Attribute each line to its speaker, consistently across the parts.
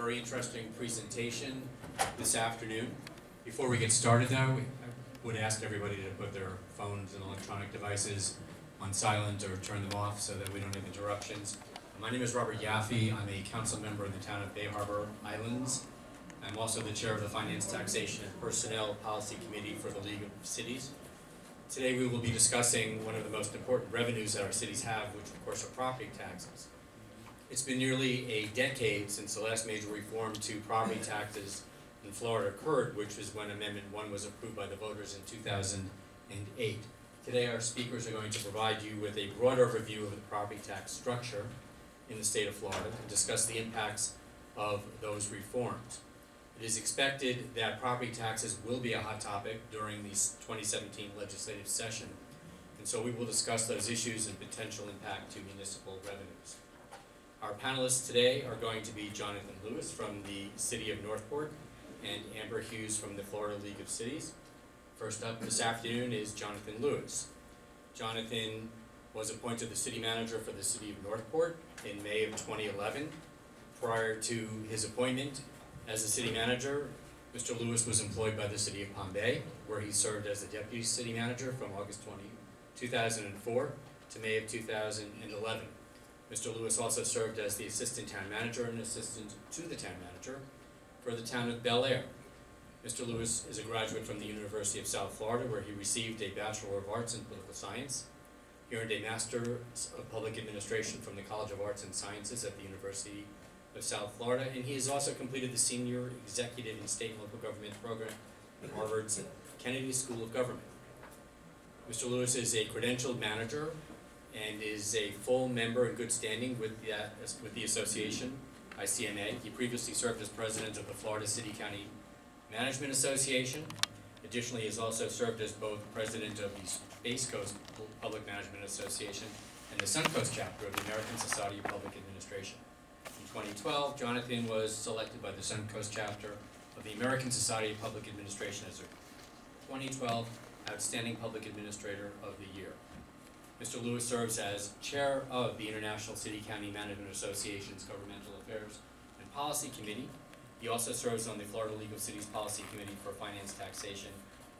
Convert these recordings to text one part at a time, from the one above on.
Speaker 1: very interesting presentation this afternoon. Before we get started though, I would ask everybody to put their phones and electronic devices on silent or turn them off so that we don't have interruptions. My name is Robert Yaffe. I'm a council member in the town of Bay Harbor Islands. I'm also the chair of the Finance, Taxation, and Personnel Policy Committee for the League of Cities. Today we will be discussing one of the most important revenues that our cities have, which of course are property taxes. It's been nearly a decade since the last major reform to property taxes in Florida occurred, which was when Amendment 1 was approved by the voters in 2008. Today our speakers are going to provide you with a broad overview of the property tax structure in the state of Florida and discuss the impacts of those reforms. It is expected that property taxes will be a hot topic during the 2017 legislative session, and so we will discuss those issues and potential impact to municipal revenues. Our panelists today are going to be Jonathon Lewis from the City of Northport and Amber Hughes from the Florida League of Cities. First up this afternoon is Jonathon Lewis. Jonathon was appointed the city manager for the City of Northport in May of 2011. Prior to his appointment as the city manager, Mr. Lewis was employed by the City of Palm Bay, where he served as the deputy city manager from August 2004 to May of 2011. Mr. Lewis also served as the assistant town manager and assistant to the town manager for the town of Bel Air. Mr. Lewis is a graduate from the University of South Florida, where he received a Bachelor of Arts in Political Science. He earned a Master of Public Administration from the College of Arts and Sciences at the University of South Florida, and he has also completed the Senior Executive in State and Local Government program at Harvard's Kennedy School of Government. Mr. Lewis is a credentialed manager and is a full member in good standing with the association, ICMA. He previously served as president of the Florida City County Management Association. Additionally, he has also served as both president of the Space Coast Public Management Association and the Suncoast chapter of the American Society of Public Administration. In 2012, Jonathon was selected by the Suncoast chapter of the American Society of Public Administration as a 2012 Outstanding Public Administrator of the Year. Mr. Lewis serves as chair of the International City County Management Association's Governmental Affairs and Policy Committee. He also serves on the Florida League of Cities Policy Committee for Finance, Taxation,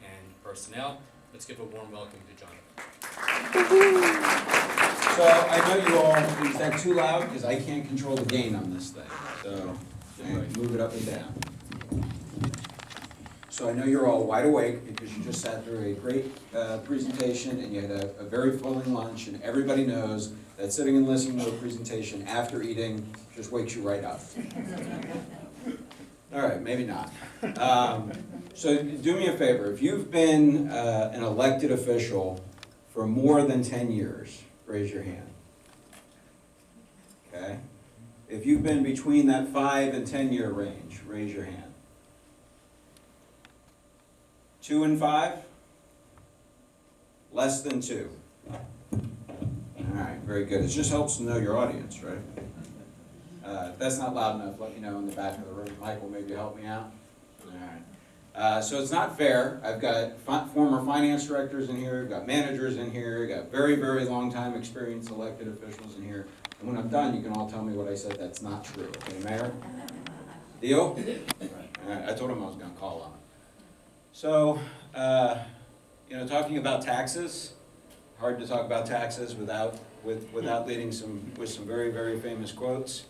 Speaker 1: and Personnel. Let's give a warm welcome to Jonathon.
Speaker 2: So I know you all, is that too loud? Because I can't control the gain on this thing. So I move it up and down. So I know you're all wide awake because you just sat through a great presentation and you had a very filling lunch, and everybody knows that sitting and listening to a presentation after eating just wakes you right up. All right, maybe not. So do me a favor. If you've been an elected official for more than 10 years, raise your hand. Okay? If you've been between that 5 and 10 year range, raise your hand. 2 and 5? Less than 2. All right, very good. It just helps to know your audience, right? If that's not loud enough, let me know in the back of the room. Michael, maybe help me out. All right. So it's not fair. I've got former finance directors in here, I've got managers in here, I've got very, very long time experienced elected officials in here. And when I'm done, you can all tell me what I said that's not true. Okay, Mayor? Deal? All right. I told him I was going to call on him. So, talking about taxes, hard to talk about taxes without leading with some very, very famous quotes.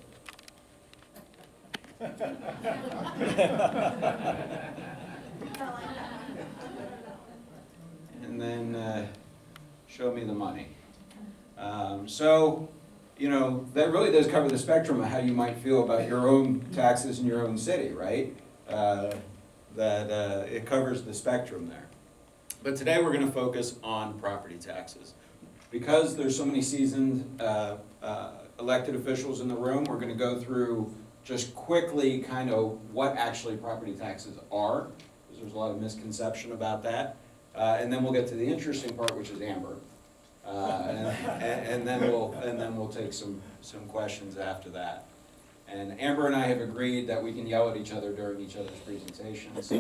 Speaker 2: And then show me the money. That really does cover the spectrum of how you might feel about your own taxes in your own city, right? It covers the spectrum there. But today we're going to focus on property taxes. Because there's so many seasoned elected officials in the room, we're going to go through just quickly kind of what actually property taxes are, because there's a lot of misconception about that. And then we'll get to the interesting part, which is Amber. And then we'll take some questions after that. And Amber and I have agreed that we can yell at each other during each other's presentations,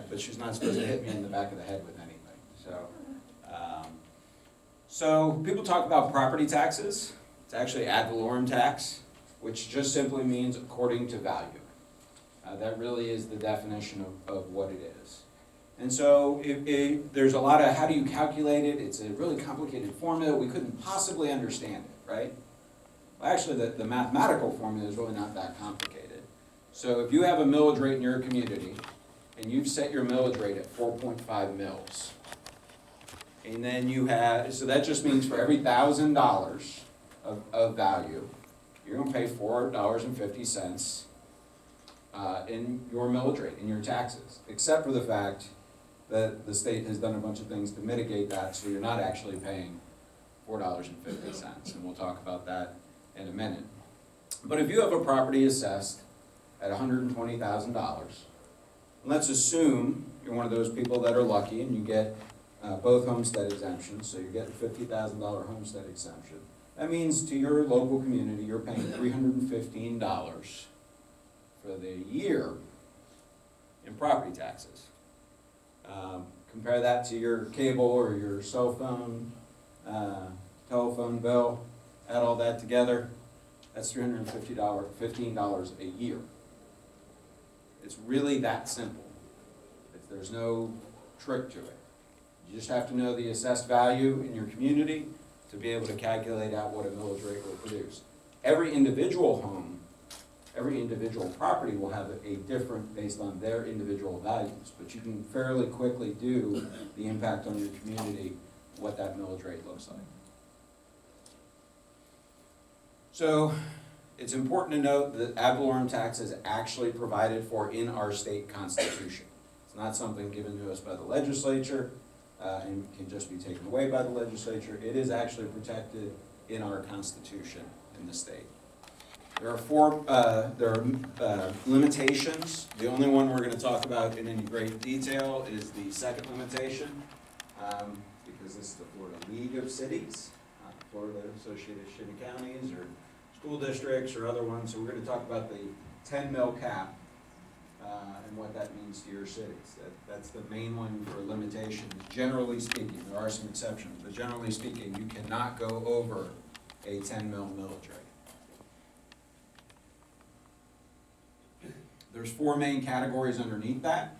Speaker 2: but she's not supposed to hit me in the back of the head with anything. So people talk about property taxes. It's actually ad valorem tax, which just simply means according to value. That really is the definition of what it is. And so there's a lot of how do you calculate it. It's a really complicated formula. We couldn't possibly understand it, right? Well, actually, the mathematical formula is really not that complicated. So if you have a millage rate in your community, and you've set your millage rate at 4.5 mils, and then you have, so that just means for every $1,000 of value, you're going to pay $4.50 in your millage rate, in your taxes, except for the fact that the state has done a bunch of things to mitigate that, so you're not actually paying $4.50, and we'll talk about that in a minute. But if you have a property assessed at $120,000, let's assume you're one of those people that are lucky and you get both homestead exemptions, so you get a $50,000 homestead exemption. That means to your local community, you're paying $315 for the year in property taxes. Compare that to your cable or your cell phone, telephone bill, add all that together, that's $315 a year. It's really that simple. There's no trick to it. You just have to know the assessed value in your community to be able to calculate out what a millage rate will produce. Every individual home, every individual property will have a different based on their individual values, but you can fairly quickly do the impact on your community, what that millage rate looks like. So it's important to note that ad valorem tax is actually provided for in our state constitution. It's not something given to us by the legislature and can just be taken away by the legislature. It is actually protected in our constitution in the state. There are limitations. The only one we're going to talk about in any great detail is the second limitation, because this is the Florida League of Cities, not the Florida Associated of City Counties or school districts or other ones. So we're going to talk about the 10 mil cap and what that means to your cities. That's the main one for limitations. Generally speaking, there are some exceptions, but generally speaking, you cannot go over a 10 mil millage rate. There's 4 main categories underneath that.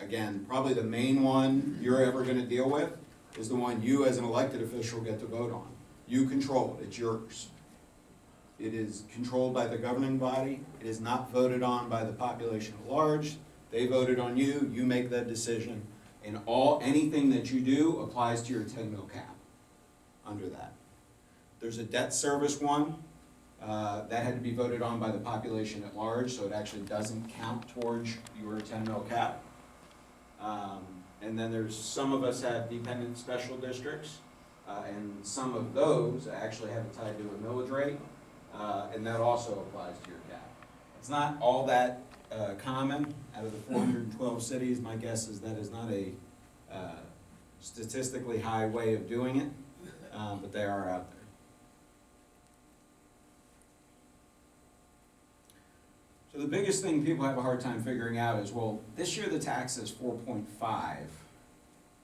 Speaker 2: Again, probably the main one you're ever going to deal with is the one you as an elected official get to vote on. You control it. It's yours. It is controlled by the governing body. It is not voted on by the population at large. They voted on you. You make that decision. And anything that you do applies to your 10 mil cap under that. There's a debt service one. That had to be voted on by the population at large, so it actually doesn't count towards your 10 mil cap. And then there's some of us have dependent special districts, and some of those actually have it tied to a millage rate, and that also applies to your cap. It's not all that common. Out of the 412 cities, my guess is that is not a statistically high way of doing it, but they are out there. So the biggest thing people have a hard time figuring out is, well, this year the tax is 4.5.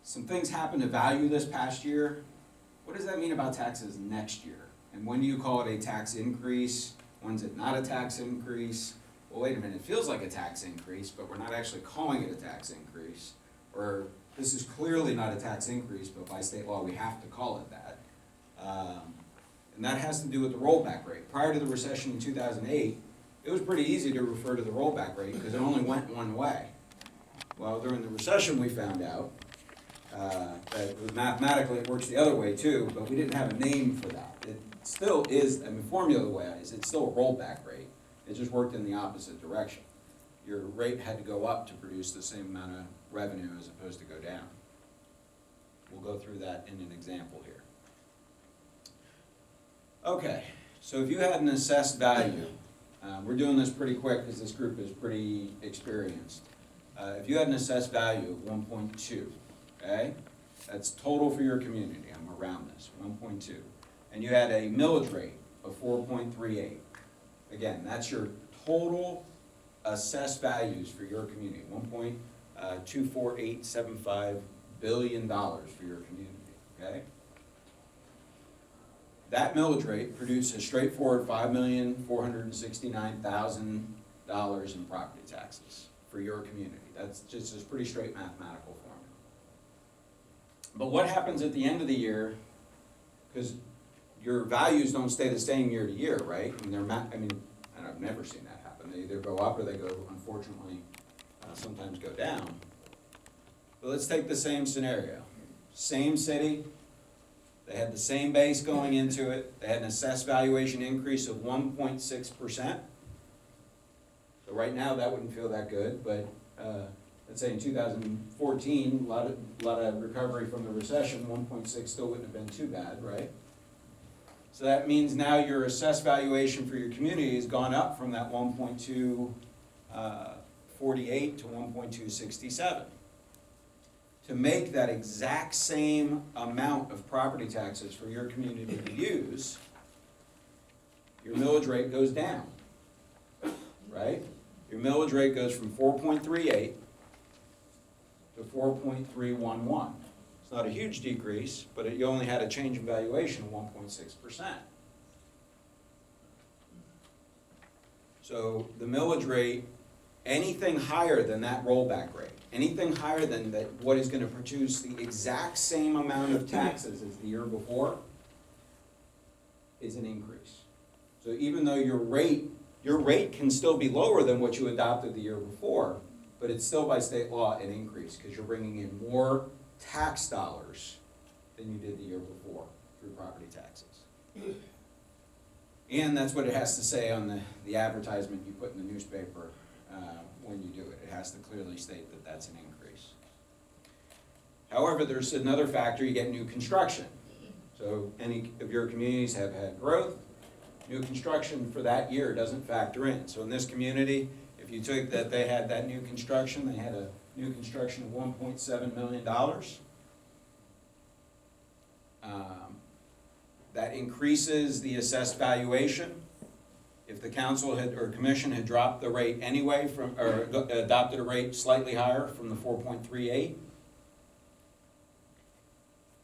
Speaker 2: Some things happened to value this past year. What does that mean about taxes next year? And when do you call it a tax increase? When's it not a tax increase? Well, wait a minute, it feels like a tax increase, but we're not actually calling it a tax increase. Or this is clearly not a tax increase, but by state law we have to call it that. And that has to do with the rollback rate. Prior to the recession in 2008, it was pretty easy to refer to the rollback rate because it only went one way. Well, during the recession we found out that mathematically it works the other way too, but we didn't have a name for that. It still is, formula-wise, it's still a rollback rate. It just worked in the opposite direction. Your rate had to go up to produce the same amount of revenue as opposed to go down. We'll go through that in an example here. Okay, so if you had an assessed value, we're doing this pretty quick because this group is pretty experienced. If you had an assessed value of 1.2, okay? That's total for your community. I'm around this, 1.2. And you had a millage rate of 4.38. Again, that's your total assessed values for your community, $1.24875 billion for your community, okay? that millage rate produced a straightforward $5,469,000 in property taxes for your community. That's just a pretty straight mathematical formula. But what happens at the end of the year, because your values don't stay the same year to year, right? I mean, I've never seen that happen. They either go up or they go, unfortunately, sometimes go down. But let's take the same scenario. Same city, they had the same base going into it, they had an assessed valuation increase of 1.6%. So right now, that wouldn't feel that good, but let's say in 2014, a lot of recovery from the recession, 1.6 still wouldn't have been too bad, right? So that means now your assessed valuation for your community has gone up from that 1.248 to 1.267. To make that exact same amount of property taxes for your community to use, your millage rate goes down, right? Your millage rate goes from 4.38 to 4.311. It's not a huge decrease, but you only had a change in valuation of 1.6%. So the millage rate, anything higher than that rollback rate, anything higher than that, what is going to produce the exact same amount of taxes as the year before, is an increase. So even though your rate can still be lower than what you adopted the year before, but it's still by state law an increase because you're bringing in more tax dollars than you did the year before through property taxes. And that's what it has to say on the advertisement you put in the newspaper when you do it. It has to clearly state that that's an increase. However, there's another factor, you get new construction. So any of your communities have had growth. New construction for that year doesn't factor in. So in this community, if you took that they had that new construction, they had a new construction of $1.7 million. That increases the assessed valuation. If the council had, or commission had dropped the rate anyway from, or adopted a rate slightly higher from the 4.38,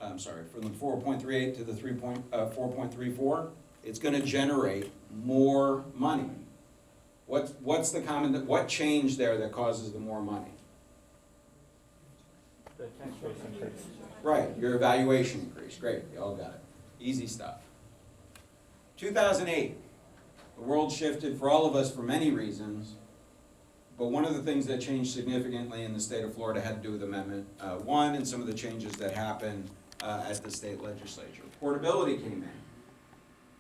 Speaker 2: I'm sorry, from the 4.38 to the 4.34, it's going to generate more money. What's the common, what changed there that causes the more money?
Speaker 3: The tax rate increase.
Speaker 2: Right, your evaluation increase. Great, you all got it. Easy stuff. 2008, the world shifted for all of us for many reasons, but one of the things that changed significantly in the state of Florida had to do with Amendment 1 and some of the changes that happened at the state legislature. Portability came in.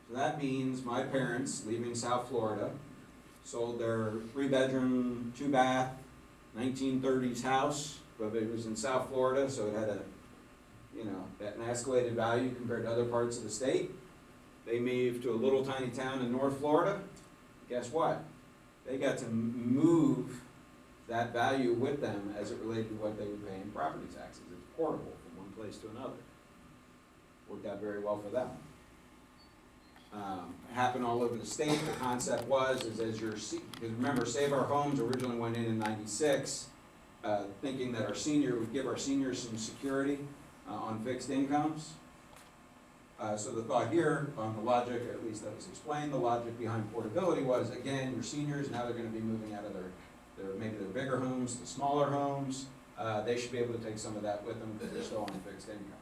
Speaker 2: So that means my parents, leaving South Florida, sold their 3-bedroom, 2-bath, 1930s house, but it was in South Florida, so it had an escalated value compared to other parts of the state. They moved to a little tiny town in North Florida. Guess what? They got to move that value with them as it related to what they would pay in property taxes. It's portable from one place to another. Worked out very well for them. Happened all over the state. The concept was, as your, because remember, Save Our Homes originally went in 96, thinking that would give our seniors some security on fixed incomes. So the thought here, on the logic, or at least that was explained, the logic behind portability was, again, your seniors, now they're going to be moving out of maybe their bigger homes to smaller homes. They should be able to take some of that with them because they're still on fixed incomes.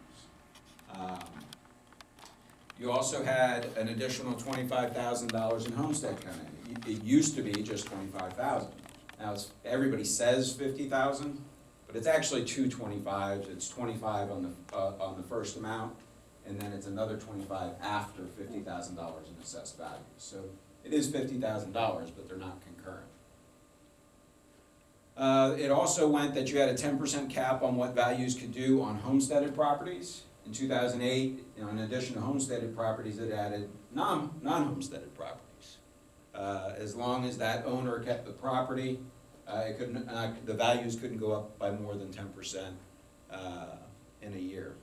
Speaker 2: You also had an additional $25,000 in homestead come in. It used to be just $25,000. Now everybody says $50,000, but it's actually two 25s. It's $25 on the first amount, and then it's another $25 after $50,000 in assessed value. So it is $50,000, but they're not concurrent. It also went that you had a 10% cap on what values could do on homesteaded properties. In 2008, in addition to homesteaded properties, it added non-homesteaded properties. As long as that owner kept the property, the values couldn't go up by more than 10% in a year.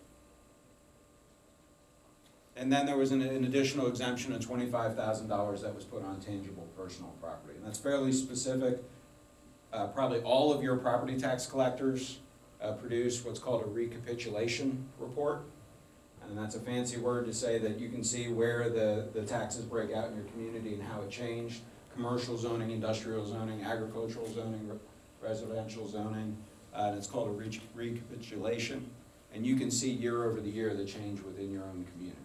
Speaker 2: And then there was an additional exemption of $25,000 that was put on tangible personal property. And that's fairly specific. Probably all of your property tax collectors produce what's called a recapitulation report. And that's a fancy word to say that you can see where the taxes break out in your community and how it changed. Commercial zoning, industrial zoning, agricultural zoning, residential zoning, and it's called a recapitulation. And you can see year over the year the change within your own community.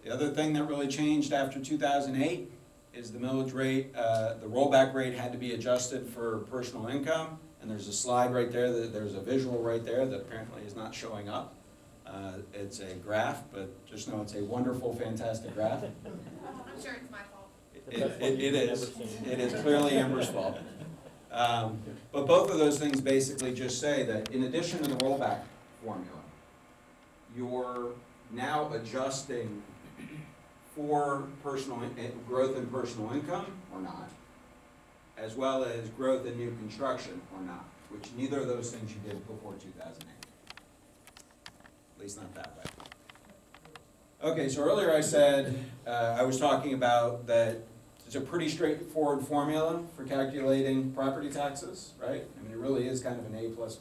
Speaker 2: The other thing that really changed after 2008 is the millage rate. The rollback rate had to be adjusted for personal income, and there's a slide right there, there's a visual right there that apparently is not showing up. It's a graph, but just know it's a wonderful, fantastic graph.
Speaker 3: I'm sure it's my fault.
Speaker 2: It is. It is clearly Amber's fault. But both of those things basically just say that in addition to the rollback formula, you're now adjusting for growth in personal income or not, as well as growth in new construction or not, which neither of those things you did before 2008. At least not that way. Okay, so earlier I said, I was talking about that it's a pretty straightforward formula for calculating property taxes, right? I mean, it really is kind of an A plus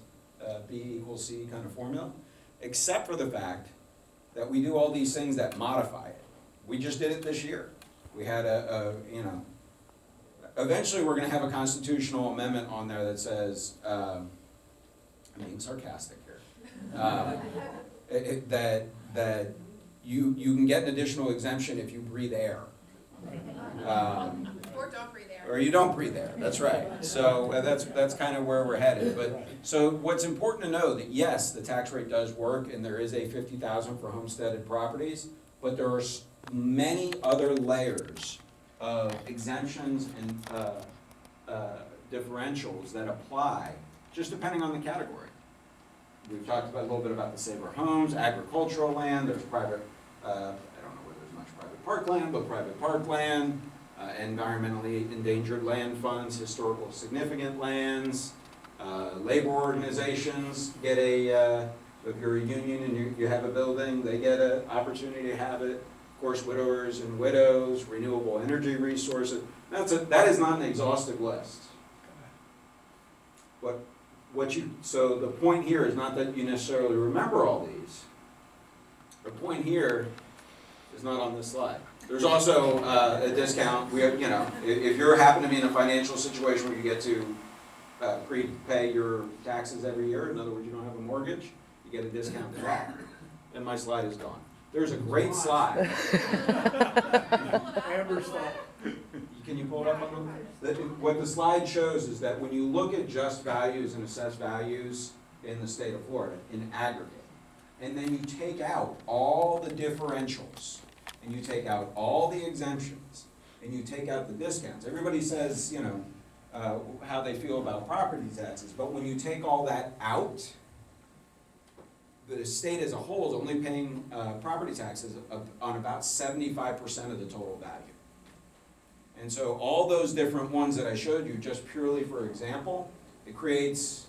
Speaker 2: B equals C kind of formula, except for the fact that we do all these things that modify it. We just did it this year. We had eventually we're gonna have a constitutional amendment on there that says, I'm being sarcastic here, that you can get an additional exemption if you breathe air.
Speaker 3: Or don't breathe air.
Speaker 2: Or you don't breathe air, that's right. So that's kind of where we're headed. But so what's important to know that yes, the tax rate does work, and there is a 50,000 for homesteaded properties, but there are many other layers of exemptions and differentials that apply, just depending on the category. We've talked about a little bit about the saver homes, agricultural land. There's private. I don't know whether there's much private parkland, but private parkland. Environmentally endangered land funds, historical significant lands, labor organizations get if you're a union and you have a building, they get an opportunity to have it. Of course, widowers and widows, renewable energy resources. That is not an exhaustive list. So the point here is not that you necessarily remember all these. The point here is not on this slide. There's also a discount. We have, if you happen to be in a financial situation where you get to prepay your taxes every year, in other words, you don't have a mortgage, you get a discount for that. And my slide is gone. There's a great slide.
Speaker 4: Amber's fault.
Speaker 2: Can you pull it up on the? What the slide shows is that when you look at just values and assessed values in the state of Florida in aggregate, and then you take out all the differentials, and you take out all the exemptions, and you take out the discounts. Everybody says, how they feel about property taxes, but when you take all that out, the state as a whole is only paying property taxes on about 75% of the total value. And so all those different ones that I showed you, just purely for example, it creates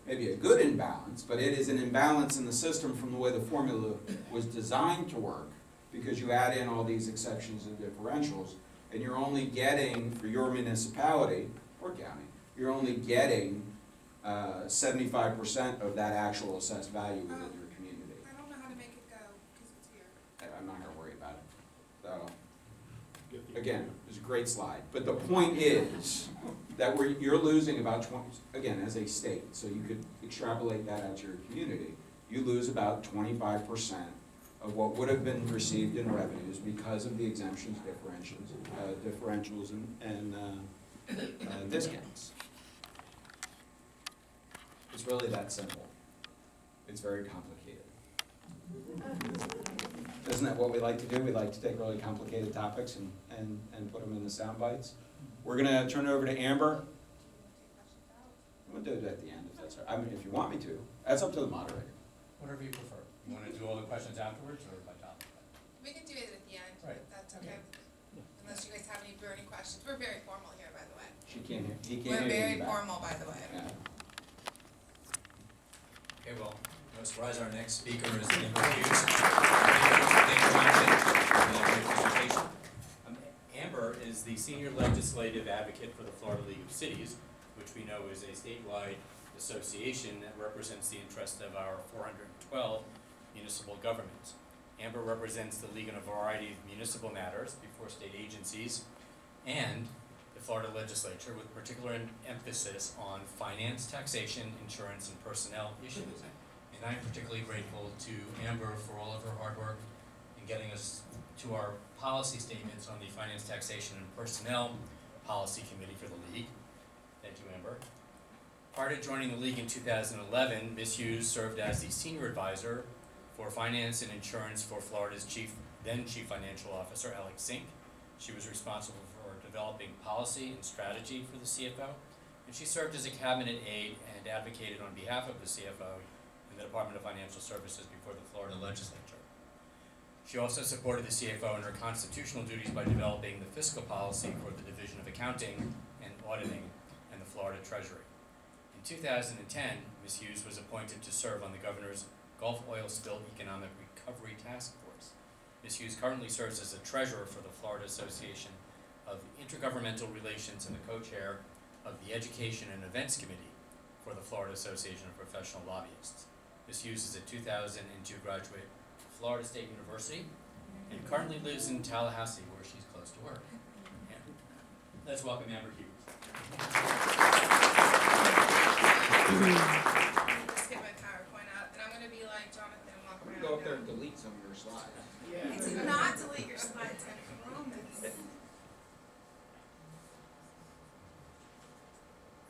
Speaker 2: maybe a good imbalance, but it is an imbalance in the system from the way the formula was designed to work, because you add in all these exceptions and differentials, and you're only getting, for your municipality or county, you're only getting 75% of that actual assessed value within your community.
Speaker 3: I don't know how to make it go because it's here.
Speaker 2: I'm not gonna worry about it. So, again, it's a great slide, but the point is that you're losing about 20, again, as a state, so you could extrapolate that out to your community, you lose about 25% of what would have been received in revenues because of the exemptions, differentials, and discounts. It's really that simple. It's very complicated. Isn't that what we like to do? We like to take really complicated topics and put them in the sound bites. We're gonna turn it over to Amber. I'm gonna do it at the end if that's all right. I mean, if you want me to. That's up to the moderator.
Speaker 1: Whatever you prefer. You wanna do all the questions afterwards or by topic?
Speaker 3: We can do it at the end,
Speaker 1: Right.
Speaker 3: if that's okay. Unless you guys have any burning questions. We're very formal here, by the way.
Speaker 2: She can't hear, he can't
Speaker 3: We're
Speaker 2: hear you
Speaker 3: very
Speaker 2: in the back.
Speaker 3: formal, by the way.
Speaker 2: Yeah.
Speaker 1: Okay, well, no surprise, our next speaker is Amber Hughes. Thank you, Jonathan. Amber is the Senior Legislative Advocate for the Florida League of Cities, which we know is a statewide association that represents the interest of our 412 municipal governments. Amber represents the league in a variety of municipal matters before state agencies and the Florida legislature, with particular emphasis on finance, taxation, insurance, and personnel issues. And I'm particularly grateful to Amber for all of her hard work in getting us to our policy statements on the Finance, Taxation, and Personnel Policy Committee for the league. Thank you, Amber. Prior to joining the league in 2011, Ms. Hughes served as the senior advisor for finance and insurance for Florida's then chief financial officer, Alex Zink. She was responsible for developing policy and strategy for the CFO, and she served as a cabinet aide and advocated on behalf of the CFO in the Department of Financial Services before the Florida legislature. She also supported the CFO in her constitutional duties by developing the fiscal policy for the Division of Accounting and Auditing and the Florida Treasury. In 2010, Ms. Hughes was appointed to serve on the Governor's Gulf Oil Spill Economic Recovery Task Force. Ms. Hughes currently serves as the treasurer for the Florida Association of Intergovernmental Relations and the co-chair of the Education and Events Committee for the Florida Association of Professional Lobbyists. Ms. Hughes is a 2002 graduate of Florida State University and currently lives in Tallahassee, where she's close to work. Yeah. Let's welcome Amber Hughes.
Speaker 3: Just get my PowerPoint up, and I'm gonna be like Jonathan and walk around.
Speaker 4: Go up there and delete some of your slides.
Speaker 3: I did not delete your slides, I promise.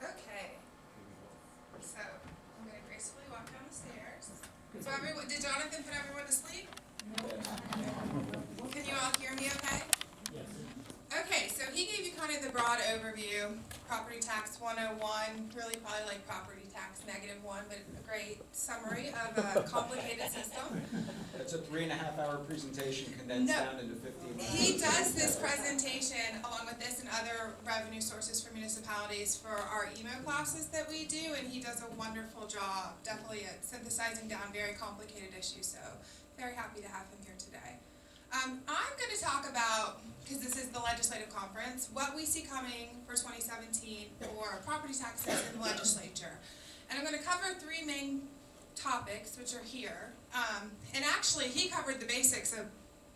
Speaker 3: Okay. So, I'm gonna gracefully walk down the stairs. So everyone, did Jonathan put everyone to sleep? Can you all hear me okay? Yes. Okay, so he gave you kind of the broad overview, property tax 101, really probably like property tax -1, but a great summary of a complicated system.
Speaker 4: It's a 3.5-hour presentation condensed down into 15 minutes.
Speaker 3: He does this presentation along with this and other revenue sources for municipalities for our emo classes that we do, and he does a wonderful job, definitely at synthesizing down very complicated issues, so very happy to have him here today. I'm going to talk about, because this is the legislative conference, what we see coming for 2017 for property taxes in the legislature. And I'm going to cover 3 main topics, which are here. And actually, he covered the basics of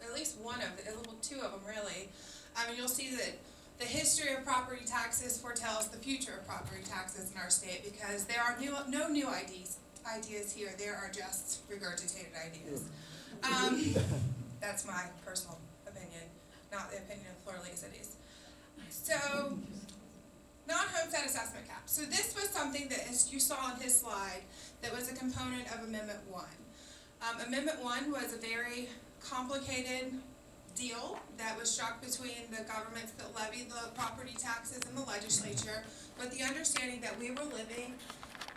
Speaker 3: at least one of them, 2 of them really. And you'll see that the history of property taxes foretells the future of property taxes in our state, because there are no new ideas here. There are just regurgitated ideas. That's my personal opinion, not the opinion of Florida League of Cities. So, non-homestead assessment cap. So this was something that, as you saw on his slide, that was a component of Amendment 1. Amendment 1 was a very complicated deal that was struck between the governments that levied the property taxes and the legislature, with the understanding that we were living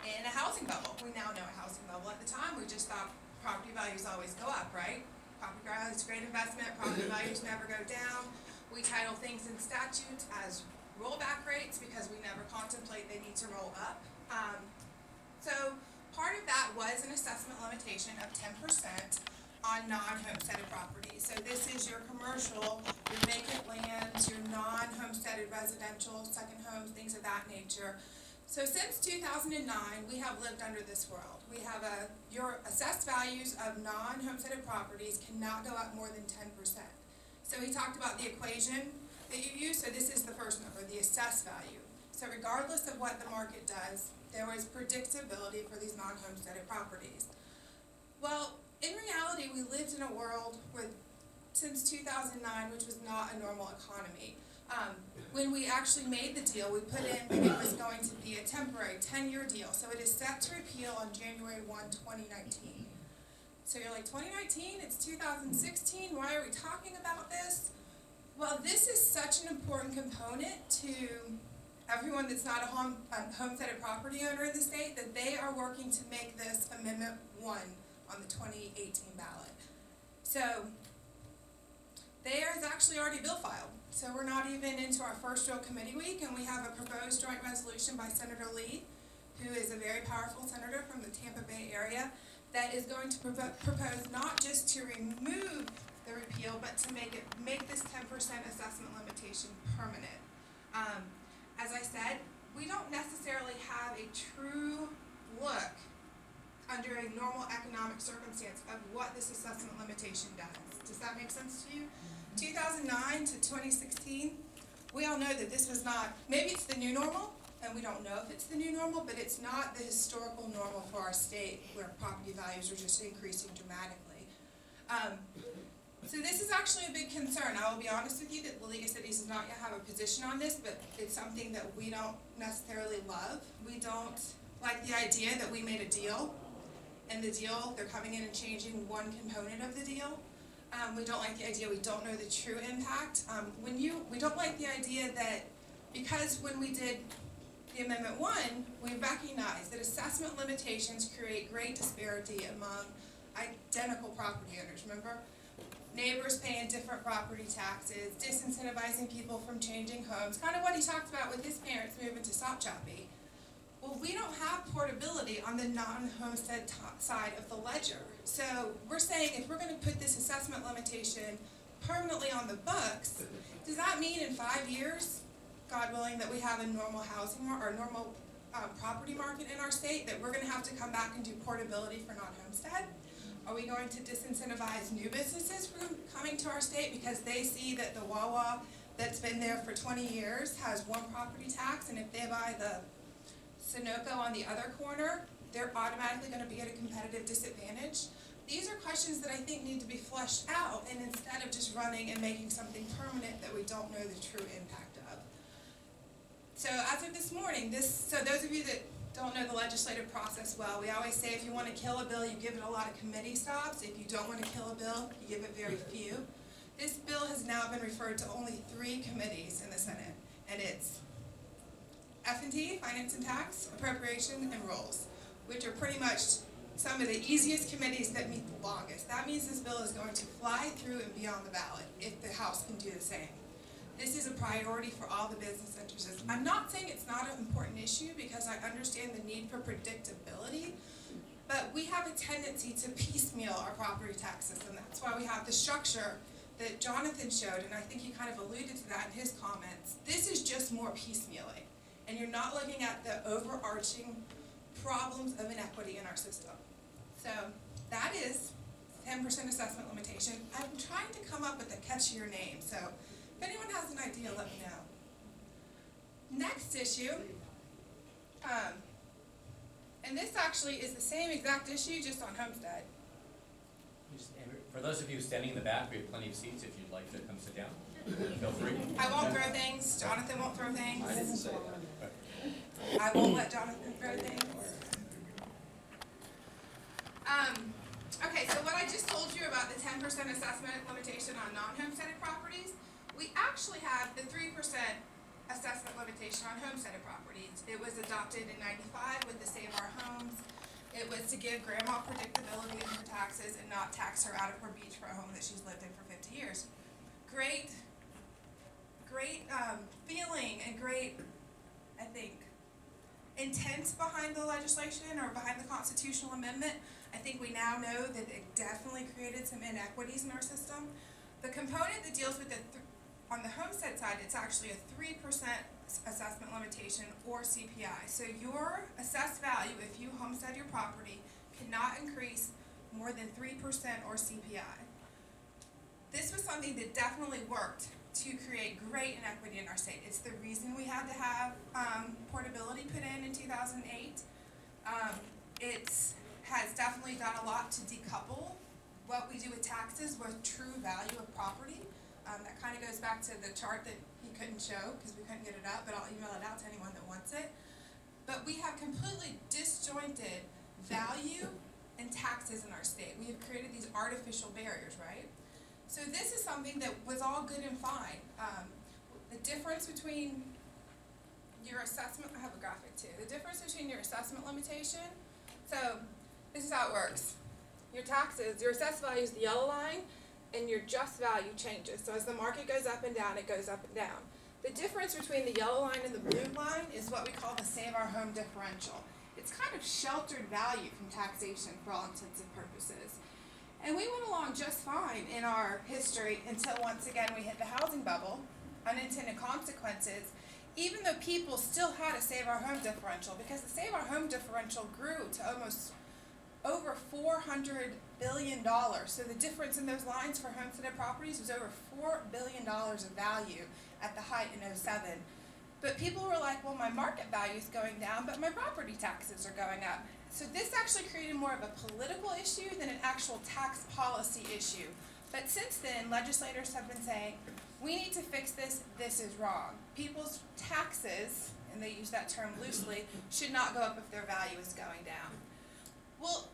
Speaker 3: in a housing bubble. We now know a housing bubble. At the time, we just thought property values always go up, right? Property values is a great investment, property values never go down. We title things in statutes as rollback rates because we never contemplate they need to roll up. So part of that was an assessment limitation of 10% on non-homesteaded properties. So this is your commercial, your vacant lands, your non-homesteaded residential, second homes, things of that nature. So since 2009, we have lived under this world. We have your assessed values of non-homesteaded properties cannot go up more than 10%. So he talked about the equation that you use. So this is the first number, the assessed value. So regardless of what the market does, there was predictability for these non-homesteaded properties. Well, in reality, we lived in a world since 2009, which was not a normal economy. When we actually made the deal, we put in that it was going to be a temporary 10-year deal. So it is set to repeal on January 1, 2019. So you're like, 2019? It's 2016? Why are we talking about this? Well, this is such an important component to everyone that's not a homesteaded property owner in the state, that they are working to make this Amendment 1 on the 2018 ballot. So there is actually already a bill filed. So we're not even into our first real committee week, and we have a proposed joint resolution by Senator Lee, who is a very powerful senator from the Tampa Bay area, that is going to propose not just to remove the repeal, but to make this 10% assessment limitation permanent. As I said, we don't necessarily have a true look under a normal economic circumstance of what this assessment limitation does. Does that make sense to you? 2009 to 2016, we all know that this was not, maybe it's the new normal, and we don't know if it's the new normal, but it's not the historical normal for our state where property values are just increasing dramatically. So this is actually a big concern. I will be honest with you that the League of Cities does not yet have a position on this, but it's something that we don't necessarily love. We don't like the idea that we made a deal, and the deal, they're coming in and changing one component of the deal. We don't like the idea, we don't know the true impact. We don't like the idea that, because when we did the Amendment 1, we recognized that assessment limitations create great disparity among identical property owners, remember? Neighbors paying different property taxes, disincentivizing people from changing homes, kind of what he talked about with his parents moving to Sopchoppy. Well, we don't have portability on the non-homestead side of the ledger. So we're saying if we're going to put this assessment limitation permanently on the books, does that mean in 5 years, God willing, that we have a normal housing or normal property market in our state, that we're going to have to come back and do portability for non-homestead? Are we going to disincentivize new businesses from coming to our state because they see that the Wawa that's been there for 20 years has one property tax, and if they buy the Sunoco on the other corner, they're automatically going to be at a competitive disadvantage? These are questions that I think need to be fleshed out, and instead of just running and making something permanent that we don't know the true impact of. So as of this morning, so those of you that don't know the legislative process well, we always say if you want to kill a bill, you give it a lot of committee stops. If you don't want to kill a bill, you give it very few. This bill has now been referred to only 3 committees in the Senate, and it's F&T, Finance and Tax, Appropriation, and Rules, which are pretty much some of the easiest committees that meet the longest. That means this bill is going to fly through and be on the ballot if the House can do the same. This is a priority for all the business interests. I'm not saying it's not an important issue because I understand the need for predictability, but we have a tendency to piecemeal our property tax system. That's why we have the structure that Jonathon showed, and I think he kind of alluded to that in his comments. This is just more piecemealing, and you're not looking at the overarching problems of inequity in our system. So that is 10% assessment limitation. I'm trying to come up with a catchier name, so if anyone has an idea, let me know. Next issue, and this actually is the same exact issue, just on homestead.
Speaker 5: For those of you standing in the back, we have plenty of seats if you'd like to come sit down. Feel free.
Speaker 3: I won't throw things, Jonathon won't throw things.
Speaker 2: I didn't say that.
Speaker 3: I won't let Jonathon throw things. Okay, so what I just told you about the 10% assessment limitation on non-homesteaded properties, we actually have the 3% assessment limitation on homesteaded properties. It was adopted in '95 with the Save Our Homes. It was to give grandma predictability in her taxes and not tax her out of her beach for a home that she's lived in for 50 years. Great feeling and great, I think, intent behind the legislation or behind the constitutional amendment. I think we now know that it definitely created some inequities in our system. The component that deals with on the homestead side, it's actually a 3% assessment limitation or CPI. So your assessed value, if you homestead your property, cannot increase more than 3% or CPI. This was something that definitely worked to create great inequity in our state. It's the reason we had to have portability put in 2008. It has definitely done a lot to decouple what we do with taxes with true value of property. That kind of goes back to the chart that he couldn't show because we couldn't get it up, but I'll email it out to anyone that wants it. But we have completely disjointed value and taxes in our state. We have created these artificial barriers, right? So this is something that was all good and fine. The difference between your assessment, I have a graphic too. The difference between your assessment limitation, so this is how it works. Your taxes, your assessed value is the yellow line, and your just value changes. So as the market goes up and down, it goes up and down. The difference between the yellow line and the blue line is what we call the Save Our Home differential. It's kind of sheltered value from taxation for all intents and purposes. And we went along just fine in our history until once again we hit the housing bubble, unintended consequences, even though people still had a Save Our Home differential, because the Save Our Home differential grew to almost over $400 billion. So the difference in those lines for homesteaded properties was over $4 billion of value at the height in '07. But people were like, well, my market value is going down, but my property taxes are going up. So this actually created more of a political issue than an actual tax policy issue. But since then, legislators have been saying, we need to fix this, this is wrong. People's taxes, and they use that term loosely, should not go up if their value is going down. Well,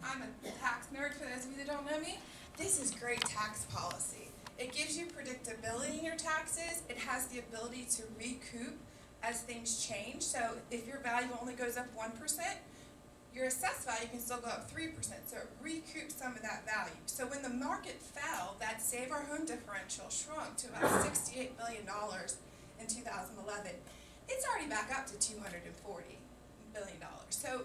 Speaker 3: I'm a tax nerd for those of you that don't know me. This is great tax policy. It gives you predictability in your taxes. It has the ability to recoup as things change. So if your value only goes up 1%, your assessed value can still go up 3%. So it recoups some of that value. So when the market fell, that Save Our Home differential shrunk to about $68 billion in 2011. It's already back up to $240 billion. So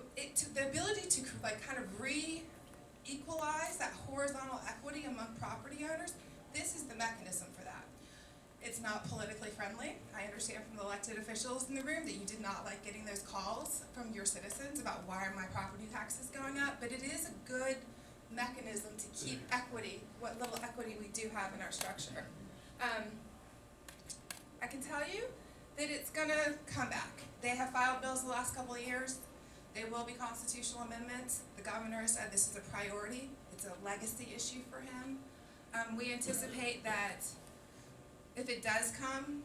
Speaker 3: the ability to kind of re-equalize that horizontal equity among property owners, this is the mechanism for that. It's not politically friendly. I understand from the elected officials in the room that you did not like getting those calls from your citizens about why are my property taxes going up, but it is a good mechanism to keep equity, what little equity we do have in our structure. I can tell you that it's gonna come back. They have filed bills the last couple of years. There will be constitutional amendments. The governor said this is a priority. It's a legacy issue for him. We anticipate that if it does come,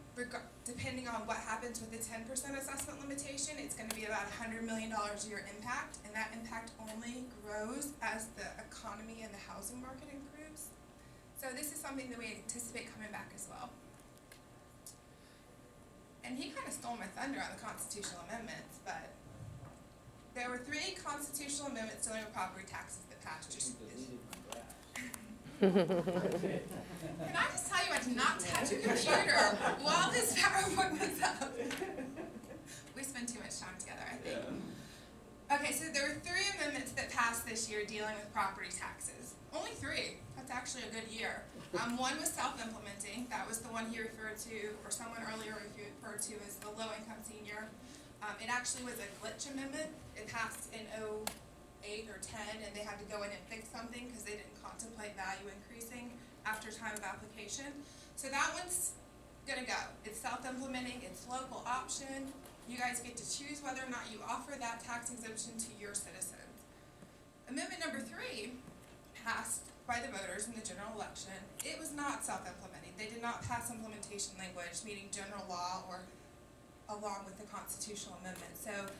Speaker 3: depending on what happens with the 10% assessment limitation, it's going to be about $100 million a year impact, and that impact only grows as the economy and the housing market improves. So this is something that we anticipate coming back as well. And he kind of stole my thunder on the constitutional amendments, but there were 3 constitutional amendments dealing with property taxes that passed just Can I just tell you I did not touch a computer while this PowerPoint was up? We spend too much time together, I think. Okay, so there were 3 amendments that passed this year dealing with property taxes. Only 3. That's actually a good year. One was self-implementing. That was the one he referred to, or someone earlier referred to as the low-income senior. It actually was a glitch amendment. It passed in 2008 or 10, and they had to go in and fix something because they didn't contemplate value increasing after time of application. So that one's gonna go. It's self-implementing, it's local option. You guys get to choose whether or not you offer that tax exemption to your citizens. Amendment number 3 passed by the voters in the general election. It was not self-implementing. They did not pass implementation language, meaning general law or along with the constitutional amendment. So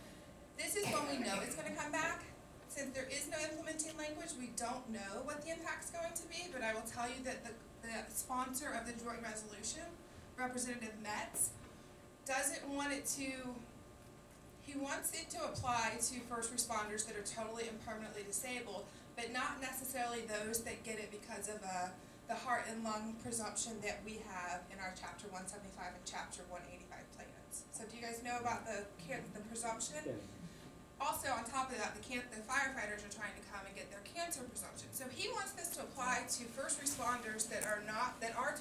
Speaker 3: this is when we know it's gonna come back. Since there is no implementing language, we don't know what the impact's going to be, but I will tell you that the sponsor of the joint resolution, Representative Metz, doesn't want it to, he wants it to apply to first responders that are totally and permanently disabled, but not necessarily those that get it because of the heart and lung presumption that we have in our Chapter 175 and Chapter 185 plans. So do you guys know about the presumption? Also, on top of that, the firefighters are trying to come and get their cancer presumption. So he wants this to apply to first responders that are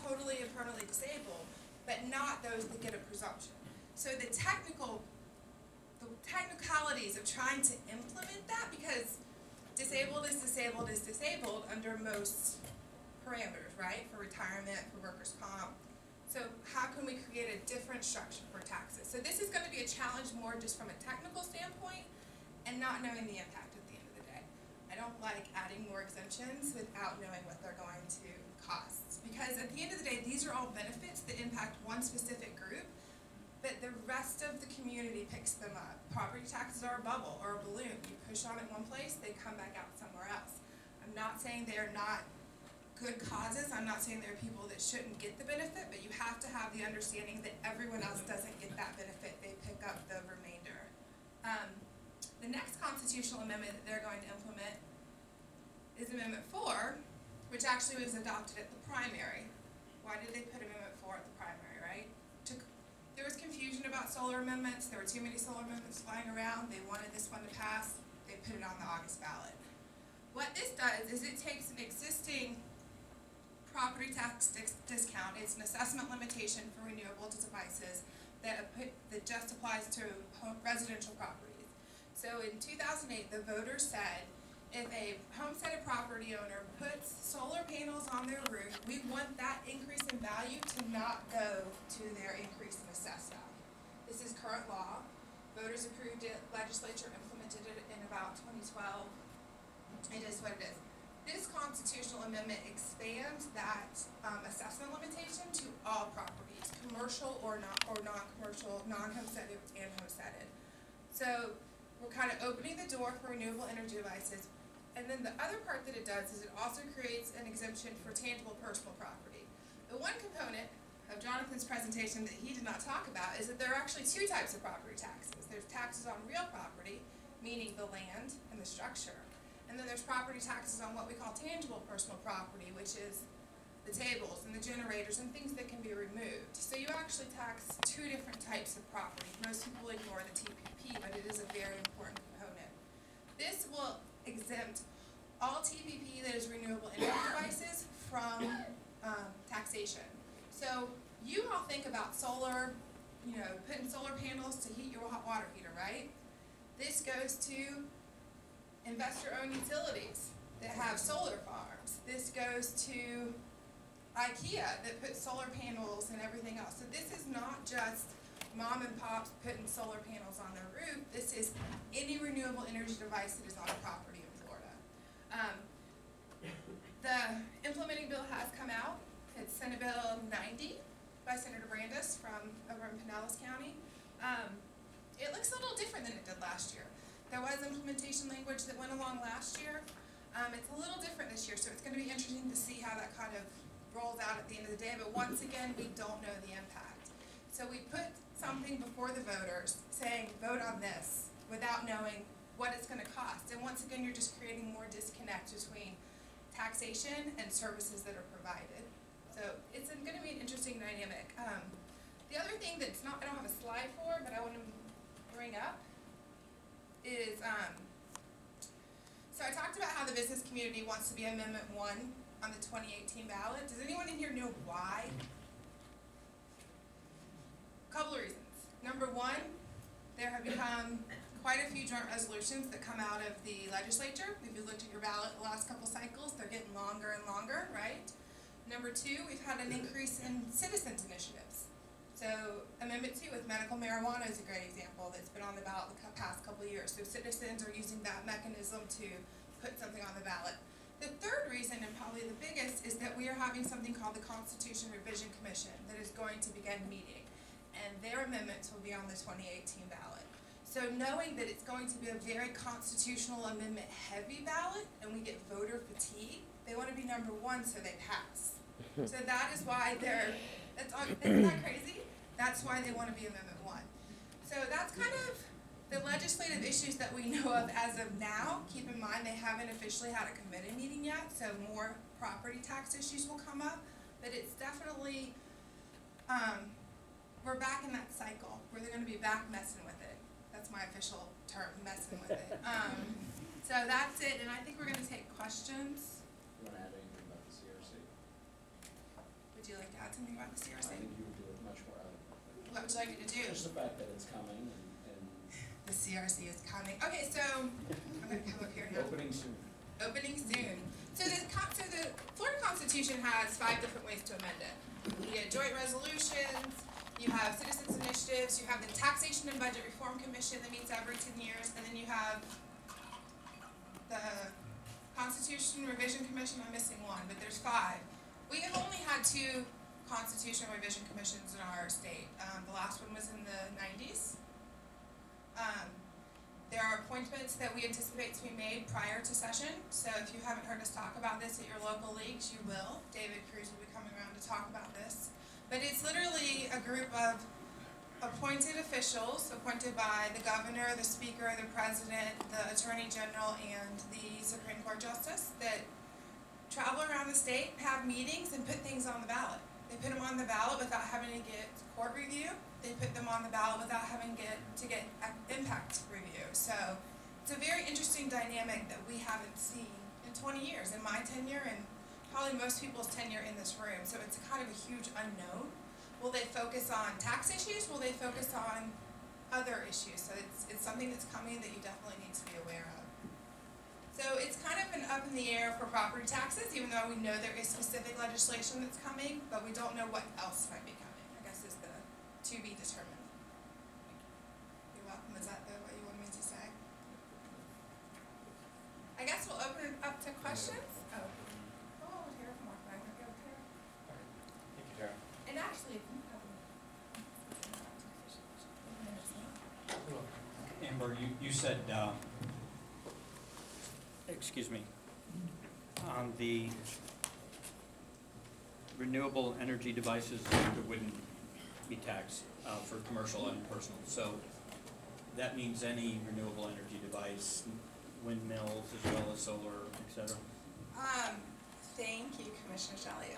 Speaker 3: totally and permanently disabled, but not those that get a presumption. So the technicalities of trying to implement that, because disabled is disabled under most parameters, right? For retirement, for workers' comp. So how can we create a different structure for taxes? So this is going to be a challenge more just from a technical standpoint, and not knowing the impact at the end of the day. I don't like adding more exemptions without knowing what they're going to cost. Because at the end of the day, these are all benefits that impact one specific group, but the rest of the community picks them up. Property taxes are a bubble or a balloon. You push on it one place, they come back out somewhere else. I'm not saying they are not good causes. I'm not saying there are people that shouldn't get the benefit, but you have to have the understanding that everyone else doesn't get that benefit. They pick up the remainder. The next constitutional amendment that they're going to implement is Amendment 4, which actually was adopted at the primary. Why did they put Amendment 4 at the primary, right? There was confusion about solar amendments. There were too many solar amendments flying around. They wanted this one to pass. They put it on the August ballot. What this does is it takes an existing property tax discount. It's an assessment limitation for renewable devices that just applies to residential properties. So in 2008, the voters said, if a homesteaded property owner puts solar panels on their roof, we want that increase in value to not go to their increase in assessed value. This is current law. Voters approved it, legislature implemented it in about 2012. It is what it is. This constitutional amendment expands that assessment limitation to all properties, commercial or non-commercial, non-homesteaded and homesteaded. So we're kind of opening the door for renewable energy devices. And then the other part that it does is it also creates an exemption for tangible personal property. The one component of Jonathan's presentation that he did not talk about is that there are actually two types of property taxes. There's taxes on real property, meaning the land and the structure. And then there's property taxes on what we call tangible personal property, which is the tables and the generators and things that can be removed. So you actually tax two different types of property. Most people ignore the TPP, but it is a very important component. This will exempt all TPP that is renewable energy devices from taxation. So you all think about solar, putting solar panels to heat your hot water heater, right? This goes to investor-owned utilities that have solar farms. This goes to IKEA that puts solar panels and everything else. So this is not just mom and pops putting solar panels on their roof. This is any renewable energy device that is on a property in Florida. The implementing bill has come out. It's Senate Bill 90 by Senator Brandis from over in Pinellas County. It looks a little different than it did last year. There was implementation language that went along last year. It's a little different this year, so it's going to be interesting to see how that kind of rolls out at the end of the day. But once again, we don't know the impact. So we put something before the voters saying, vote on this, without knowing what it's going to cost. And once again, you're just creating more disconnect between taxation and services that are provided. So it's going to be an interesting dynamic. The other thing that's not, I don't have a slide for, but I want to bring up is, so I talked about how the business community wants to be Amendment 1 on the 2018 ballot. Does anyone in here know why? A couple of reasons. Number one, there have become quite a few joint resolutions that come out of the legislature. If you looked at your ballot the last couple cycles, they're getting longer and longer, right? Number two, we've had an increase in citizens initiatives. So Amendment 2 with medical marijuana is a great example that's been on the ballot the past couple of years. So citizens are using that mechanism to put something on the ballot. The third reason, and probably the biggest, is that we are having something called the Constitution Revision Commission that is going to begin meeting. And their amendments will be on the 2018 ballot. So knowing that it's going to be a very constitutional amendment heavy ballot and we get voter fatigue, they want to be number one so they pass. So that is why isn't that crazy? That's why they want to be Amendment 1. So that's kind of the legislative issues that we know of as of now. Keep in mind they haven't officially had a committee meeting yet, so more property tax issues will come up. But it's definitely, we're back in that cycle where they're going to be back messing with it. That's my official term, messing with it. So that's it, and I think we're going to take questions.
Speaker 4: You want to add anything about the CRC?
Speaker 3: Would you like to add something about the
Speaker 4: I
Speaker 3: CRC?
Speaker 4: think you would do it much more eloquently.
Speaker 3: What would you like me to do?
Speaker 4: Just the fact that it's coming and
Speaker 3: The CRC is coming. Okay, so I'm going to come up here now.
Speaker 4: opening soon.
Speaker 3: Opening soon. So the Florida Constitution has 5 different ways to amend it. You get joint resolutions, you have citizens initiatives, you have the Taxation and Budget Reform Commission that meets every 10 years, and then you have the Constitution Revision Commission. I'm missing one, but there's 5. We have only had 2 Constitution Revision Commissions in our state. The last one was in the 90s. There are appointments that we anticipate to be made prior to session. So if you haven't heard us talk about this at your local leagues, you will. David Cruz will be coming around to talk about this. But it's literally a group of appointed officials, appointed by the governor, the speaker, the president, the attorney general, and the Supreme Court justice that travel around the state, have meetings, and put things on the ballot. They put them on the ballot without having to get court review. They put them on the ballot without having to get impact review. So it's a very interesting dynamic that we haven't seen in 20 years, in my tenure and probably most people's tenure in this room, so it's kind of a huge unknown. Will they focus on tax issues? Will they focus on other issues? So it's something that's coming that you definitely need to be aware of. So it's kind of an up in the air for property taxes, even though we know there is specific legislation that's coming, but we don't know what else might be coming, I guess is the to be determined. You're welcome. Is that what you wanted me to say? I guess we'll open it up to questions. Oh, Tara from Mark Wagner. Go, Tara.
Speaker 5: Thank you, Tara.
Speaker 3: And actually, if you have
Speaker 6: Amber, you said, excuse me, on the renewable energy devices, it wouldn't be taxed for commercial and personal. So that means any renewable energy device, windmills as well as solar, et cetera?
Speaker 3: Thank you, Commissioner Shelley.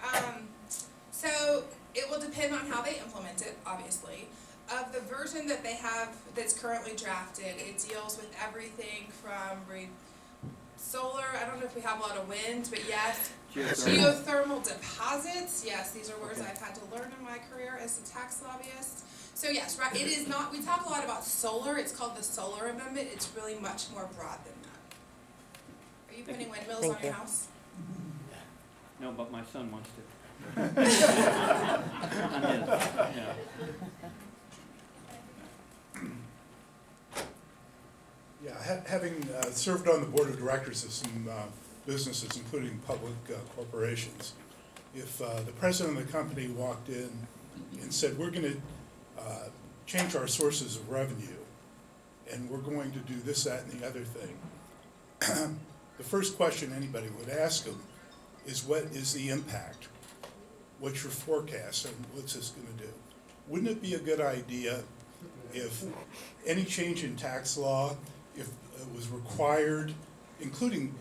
Speaker 3: So it will depend on how they implement it, obviously. Of the version that they have that's currently drafted, it deals with everything from solar, I don't know if we have a lot of wind, but yes. Geothermal deposits, yes, these are words
Speaker 6: Okay.
Speaker 3: I've had to learn in my career as a tax lobbyist. So yes, right, it is not, we talk a lot about solar, it's called the solar amendment, it's really much more broad than that. Are you putting windmills on your house?
Speaker 6: No, but my son wants to. On his, yeah.
Speaker 7: Yeah, having served on the board of directors of some businesses, including public corporations, if the president of the company walked in and said, we're going to change our sources of revenue, and we're going to do this, that, and the other thing, the first question anybody would ask him is, what is the impact? What's your forecast, and what's this going to do? Wouldn't it be a good idea if any change in tax law, if it was required, including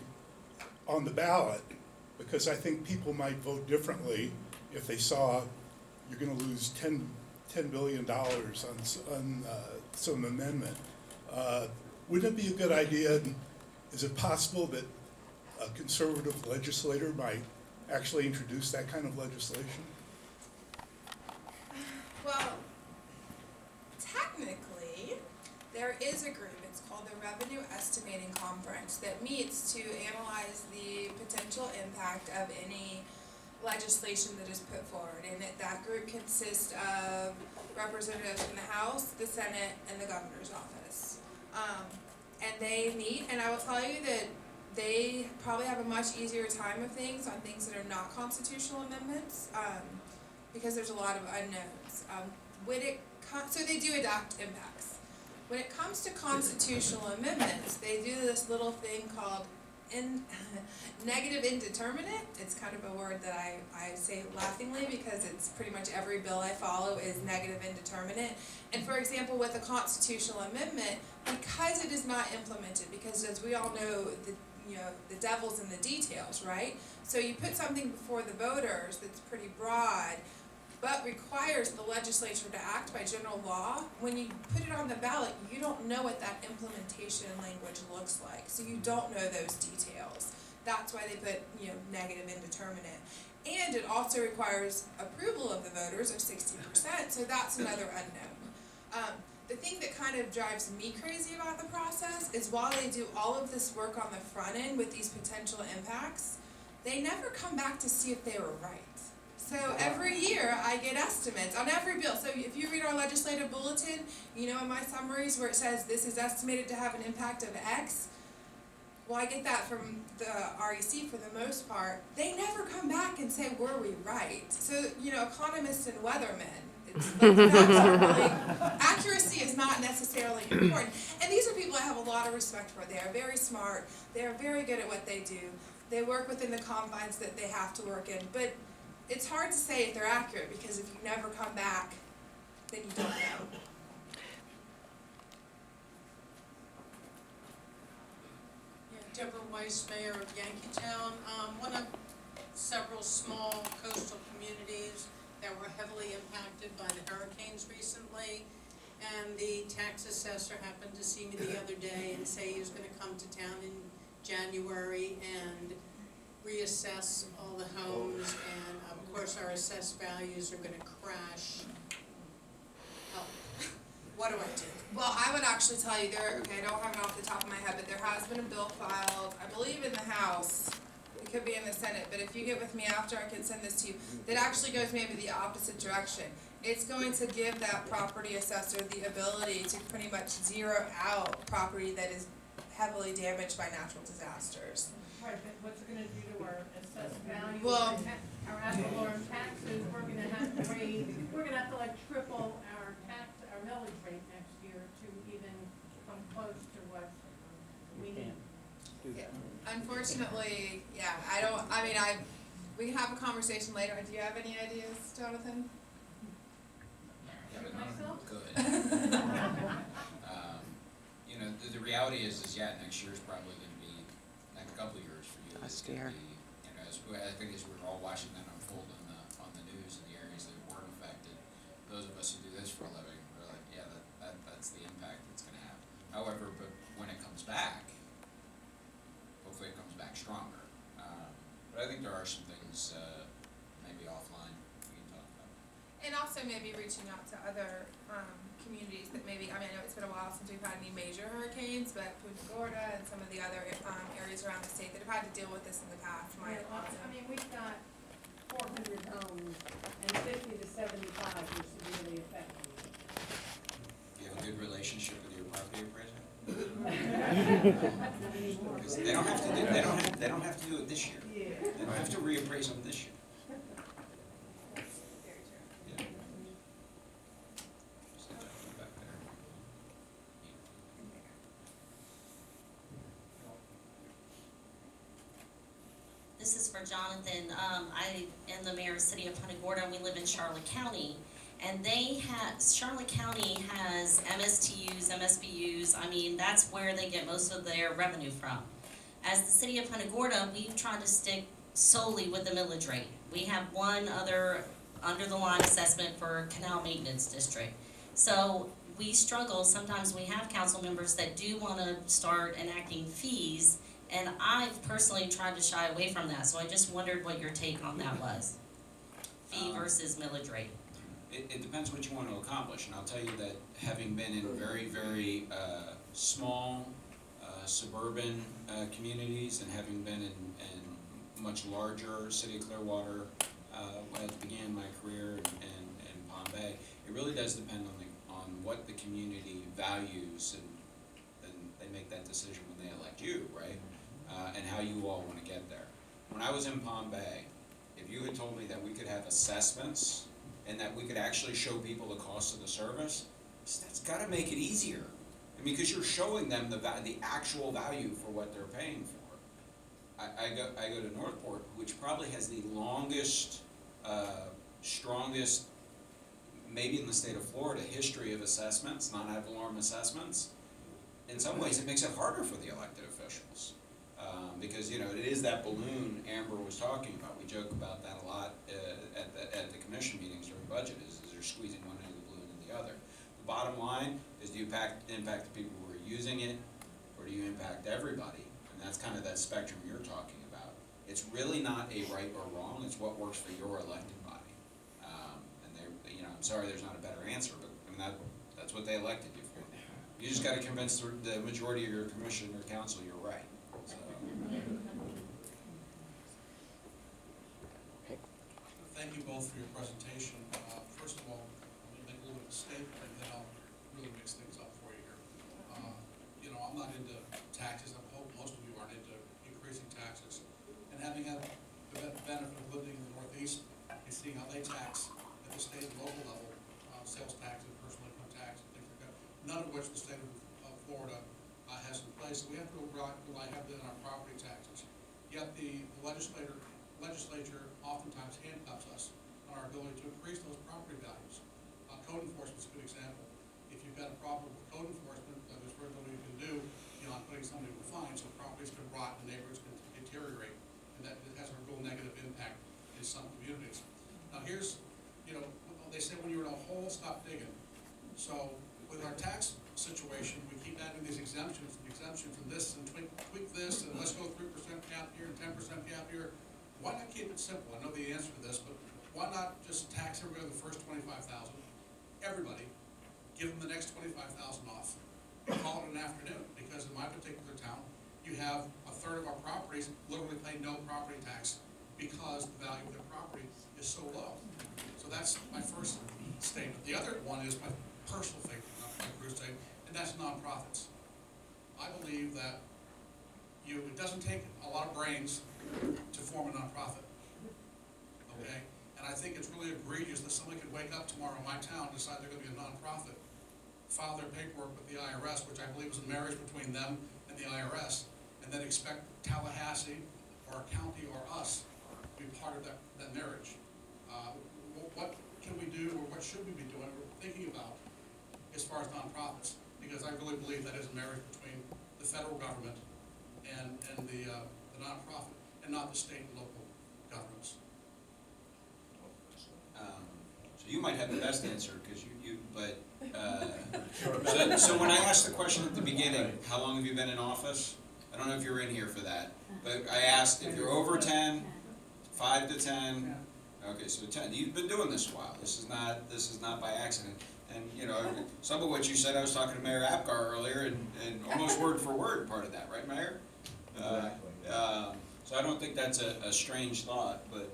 Speaker 7: on the ballot, because I think people might vote differently if they saw you're going to lose $10 billion on some amendment. Wouldn't it be a good idea? Is it possible that a conservative legislator might actually introduce that kind of legislation?
Speaker 3: Well, technically, there is a group, it's called the Revenue Estimating Conference, that meets to analyze the potential impact of any legislation that is put forward. And that group consists of representatives from the House, the Senate, and the governor's office. And they meet, and I will tell you that they probably have a much easier time of things on things that are not constitutional amendments, because there's a lot of unknowns. So they do adopt impacts. When it comes to constitutional amendments, they do this little thing called negative indeterminate. It's kind of a word that I say laughingly because it's pretty much every bill I follow is negative indeterminate. And for example, with a constitutional amendment, because it is not implemented, because as we all know, the devil's in the details, right? So you put something before the voters that's pretty broad, but requires the legislature to act by general law. When you put it on the ballot, you don't know what that implementation language looks like. So you don't know those details. That's why they put, negative indeterminate. And it also requires approval of the voters of 60%, so that's another unknown. The thing that kind of drives me crazy about the process is while they do all of this work on the front end with these potential impacts, they never come back to see if they were right. So every year I get estimates on every bill. So if you read our legislative bulletin, in my summaries where it says this is estimated to have an impact of X, well, I get that from the REC for the most part. They never come back and say, were we right? So, economists and weathermen, it's like accuracy is not necessarily important. And these are people I have a lot of respect for. They are very smart. They are very good at what they do. They work within the confines that they have to work in. But it's hard to say if they're accurate because if you never come back, then you don't know.
Speaker 8: Deborah Weiss, Mayor of Yankeetown, one of several small coastal communities that were heavily impacted by the hurricanes recently. And the tax assessor happened to see me the other day and say he was going to come to town in January and reassess all the homes, and of course, our assessed values are gonna crash. Oh, what do I do?
Speaker 3: Well, I would actually tell you there, okay, I don't have it off the top of my head, but there has been a bill filed, I believe in the House. It could be in the Senate, but if you get with me after, I can send this to you. That actually goes maybe the opposite direction. It's going to give that property assessor the ability to pretty much zero out property that is heavily damaged by natural disasters.
Speaker 9: Right, but what's it gonna do to our assessed value,
Speaker 3: Well-
Speaker 9: our ad valorem taxes, we're gonna have to like triple our millage rate next year to even come close to what we need.
Speaker 6: Do that.
Speaker 3: Unfortunately, yeah, we can have a conversation later. Do you have any ideas, Jonathan?
Speaker 10: Yeah, but
Speaker 9: Myself?
Speaker 10: good. You know, the reality is yeah, next year's probably gonna be, next couple of years for you. Is gonna be, you know, I think as we're all watching that unfold on the news in the areas that weren't affected, those of us who do this for a living, we're like, yeah, that's the impact it's gonna have. However, but when it comes back, hopefully it comes back stronger. But I think there are some things, maybe offline we can talk about.
Speaker 3: And also maybe reaching out to other communities that maybe, I know it's been a while since we've had any major hurricanes, but Punta Gorda and some of the other areas around the state that have had to deal with this in the past might also.
Speaker 9: We've got 400 homes and 50 to 75 are severely affected.
Speaker 10: Do you have a good relationship with your property appraiser? Because they don't have to do it this year.
Speaker 9: Yeah.
Speaker 10: They don't have to reappraise them this year.
Speaker 3: Very true.
Speaker 10: Yeah. Just have that one back there.
Speaker 11: This is for Jonathan. I am the mayor of the city of Punta Gorda, and we live in Charlotte County. And Charlotte County has MSTUs, MSBUs. That's where they get most of their revenue from. As the city of Punta Gorda, we've tried to stick solely with the millage rate. We have one other under-the-line assessment for Canal Maintenance District. So we struggle, sometimes we have council members that do want to start enacting fees, and I've personally tried to shy away from that, so I just wondered what your take on that was. Fee versus millage rate.
Speaker 10: It depends what you want to accomplish, and I'll tell you that having been in very, very small suburban communities and having been in much larger city of Clearwater when I began my career in Palm Bay, it really does depend on what the community values, and they make that decision when they elect you, right? And how you all want to get there. When I was in Palm Bay, if you had told me that we could have assessments and that we could actually show people the cost of the service, that's got to make it easier. Because you're showing them the actual value for what they're paying for. I go to Northport, which probably has the longest, strongest, maybe in the state of Florida, history of assessments, non-ad valorem assessments. In some ways, it makes it harder for the elected officials. Because it is that balloon Amber was talking about. We joke about that a lot at the commission meetings during budget, is they're squeezing one end of the balloon and the other. The bottom line is, do you impact the people who are using it, or do you impact everybody? And that's kind of that spectrum you're talking about. It's really not a right or wrong, it's what works for your elected body. I'm sorry there's not a better answer, but that's what they elected you for. You just gotta convince the majority of your commission or council you're right. So.
Speaker 12: Thank you both for your presentation. First of all, I'm going to make a little bit of a statement, and then I'll really mix things up for you here. I'm not into taxes. I hope most of you aren't into increasing taxes. And having had the benefit of living in the Northeast and seeing how they tax at the state and local level, sales tax and personal income tax and things like that, none of which the state of Florida has in place. So we have to rely heavily on our property taxes. Yet the legislature oftentimes handcuffs us on our ability to increase those property values. Code enforcement is a good example. If you've got a problem with code enforcement, there's very little you can do beyond putting somebody to a fine, so properties can rot and neighborhoods can deteriorate, and that has a real negative impact in some communities. Now here's, they say when you're in a hole, stop digging. So with our tax situation, we keep adding these exemptions and this and tweak this, and let's go 3% cap gap year and 10% gap year. Why not keep it simple? I know the answer to this, but why not just tax everybody the first 25,000? Everybody, give them the next 25,000 off, and call it an afternoon. Because in my particular town, you have a third of our properties literally pay no property tax because the value of their property is so low. So that's my first statement. The other one is my personal faith, not my crusade, and that's nonprofits. I believe that it doesn't take a lot of brains to form a nonprofit, okay? And I think it's really egregious that somebody could wake up tomorrow in my town, decide they're gonna be a nonprofit, file their paperwork with the IRS, which I believe is a marriage between them and the IRS, and then expect Tallahassee or a county or us to be part of that marriage. What can we do, or what should we be doing, or thinking about as far as nonprofits? Because I really believe that is a marriage between the federal government and the nonprofit, and not the state and local governments.
Speaker 10: So you might have the best answer, because so when I asked the question at the beginning, how long have you been in office? I don't know if you're in here for that, but I asked if you're over 10, 5 to 10, okay, so 10, you've been doing this a while, this is not by accident. And, you know, some of what you said, I was talking to Mayor Apgar earlier, and almost word for word part of that, right, Mayor?
Speaker 2: Exactly.
Speaker 10: So I don't think that's a strange thought, but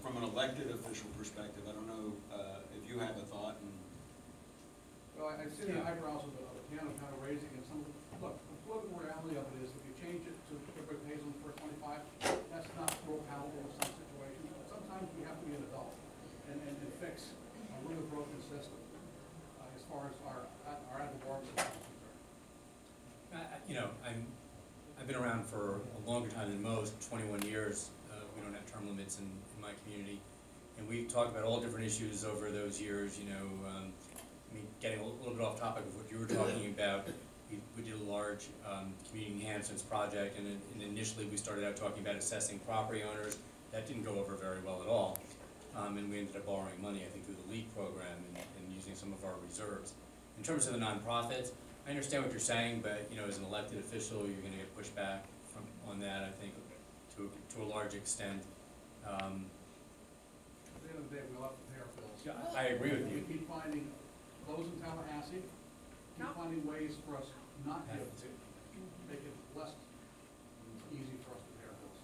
Speaker 10: from an elected official perspective, I don't know if you have a thought. And
Speaker 12: Well, I see the eyebrows of the piano kind of raising, and look, the political reality of it is, if you change it to everybody pays on the first 25, that's not real palatable in some situations. But sometimes we have to be an adult and fix a really broken system as far as our ad valorem system is concerned.
Speaker 1: You know, I've been around for a longer time than most, 21 years. We don't have term limits in my community. And we've talked about all different issues over those years, you know. I mean, getting a little bit off topic of what you were talking about, we did a large community enhancements project, and initially we started out talking about assessing property owners. That didn't go over very well at all. And we ended up borrowing money, I think, through the LEAP program and using some of our reserves. In terms of the nonprofits, I understand what you're saying, but, you know, as an elected official, you're gonna get pushback on that, I think, to a large extent.
Speaker 12: At the end of the day, we all have to pay our bills.
Speaker 1: Yeah, I agree with you.
Speaker 12: We keep finding those in Tallahassee, keep finding ways for us not to make it less easy for us to pay our bills.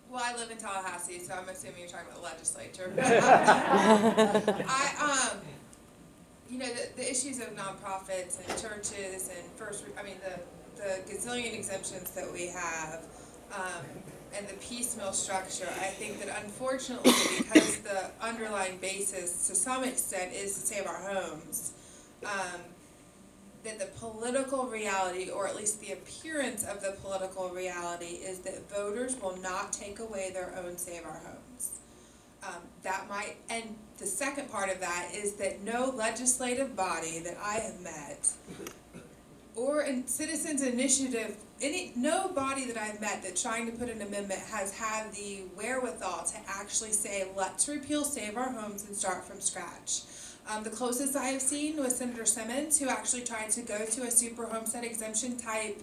Speaker 3: Well, I live in Tallahassee, so I'm assuming you're talking about the legislature. You know, the issues of nonprofits and churches and the gazillion exemptions that we have, and the piecemeal structure, I think that unfortunately, because the underlying basis to some extent is to save our homes, that the political reality, or at least the appearance of the political reality, is that voters will not take away their own Save Our Homes. And the second part of that is that no legislative body that I have met, or in citizens initiative, no body that I've met that's trying to put an amendment has had the wherewithal to actually say, let's repeal Save Our Homes and start from scratch. The closest I have seen was Senator Simmons, who actually tried to go to a super homestead exemption type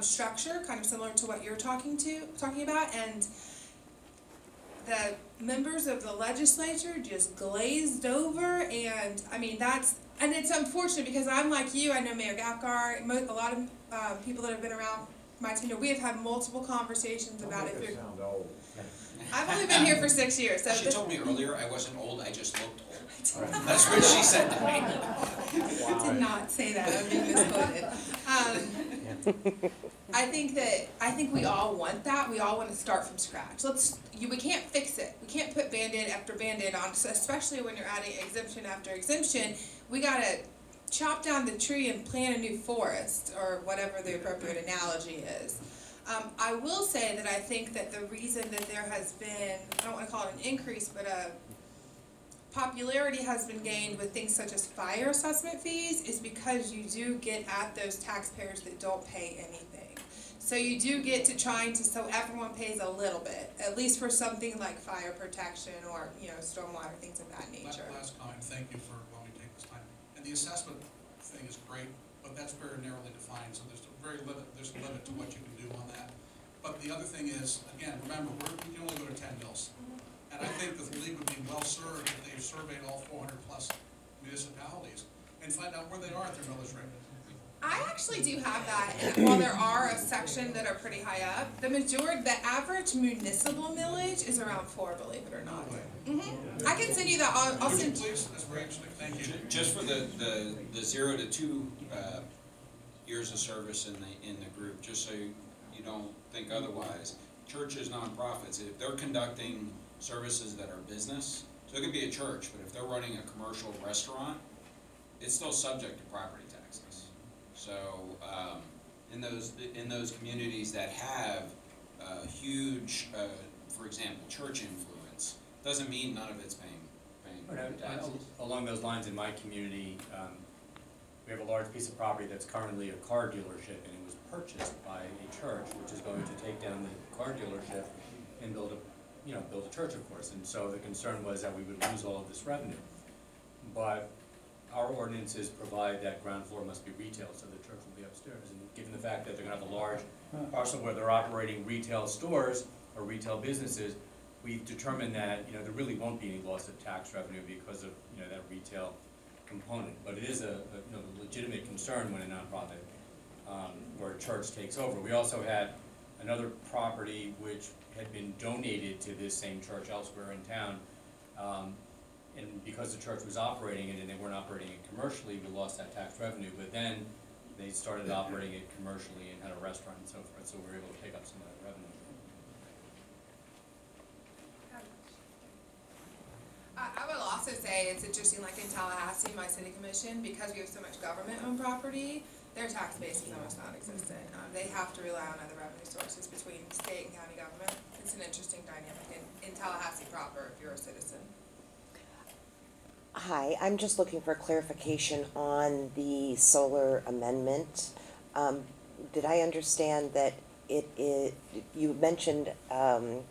Speaker 3: structure, kind of similar to what you're talking about, and the members of the legislature just glazed over, and I mean and it's unfortunate because I'm like you, I know Mayor Gapgar, a lot of people that have been around my tenure, we have had multiple conversations about it.
Speaker 2: Sound old.
Speaker 3: I've only been here for 6 years, so
Speaker 10: she told me earlier I wasn't old, I just looked old. That's what she said to me.
Speaker 3: I did not say that, I'm being misquoted. I think we all want that. We all want to start from scratch. We can't fix it. We can't put Band-Aid after Band-Aid on, especially when you're adding exemption after exemption. We gotta chop down the tree and plant a new forest, or whatever the appropriate analogy is. I will say that I think that the reason that there has been, I don't want to call it an increase, but a popularity has been gained with things such as fire assessment fees, is because you do get at those taxpayers that don't pay anything. So you do get to so everyone pays a little bit, at least for something like fire protection or, you know, stormwater, things of that nature.
Speaker 12: Last comment, thank you for letting me take this time. And the assessment thing is great, but that's very narrowly defined, so there's a limit to what you can do on that. But the other thing is, again, remember, we can only go to 10 mills. And I think that the league would be well served if they surveyed all 400 plus municipalities and find out where they are at their millage rate.
Speaker 3: I actually do have that, and while there are a section that are pretty high up, the average municipal millage is around 4, believe it or not. I can send you that, I'll
Speaker 12: Would you
Speaker 3: send.
Speaker 12: please, that's very interesting, thank you.
Speaker 10: Just for the 0 to 2 years of service in the group, just so you don't think otherwise, churches, nonprofits, if they're conducting services that are business, so it could be a church, but if they're running a commercial restaurant, it's still subject to property taxes. So in those communities that have huge, for example, church influence, doesn't mean none of it's paying taxes.
Speaker 1: Along those lines, in my community, we have a large piece of property that's currently a car dealership, and it was purchased by a church, which is going to take down the car dealership and build a church, of course. And so the concern was that we would lose all of this revenue. But our ordinances provide that ground floor must be retail, so the church will be upstairs. And given the fact that they're gonna have a large parcel where they're operating retail stores or retail businesses, we've determined that, there really won't be any loss of tax revenue because of, that retail component. But it is a legitimate concern when a nonprofit or a church takes over. We also had another property which had been donated to this same church elsewhere in town. And because the church was operating it and they weren't operating it commercially, we lost that tax revenue. But then they started operating it commercially and had a restaurant and so forth, so we were able to pick up some of that revenue.
Speaker 3: I will also say it's interesting, like in Tallahassee, my city commission, because we have so much government-owned property, their tax base is almost non-existent. They have to rely on other revenue sources between state and county government. It's an interesting dynamic in Tallahassee proper, if you're a citizen.
Speaker 13: Hi, I'm just looking for clarification on the solar amendment. Did I understand that you mentioned I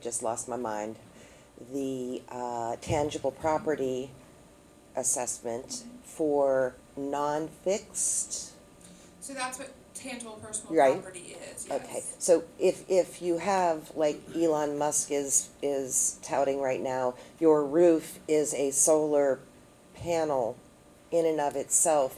Speaker 13: just lost my mind, the tangible property assessment for non-fixed?
Speaker 3: So that's what tangible personal
Speaker 13: Right.
Speaker 3: property is, yes.
Speaker 13: Okay, so if you have, like Elon Musk is touting right now, your roof is a solar panel in and of itself,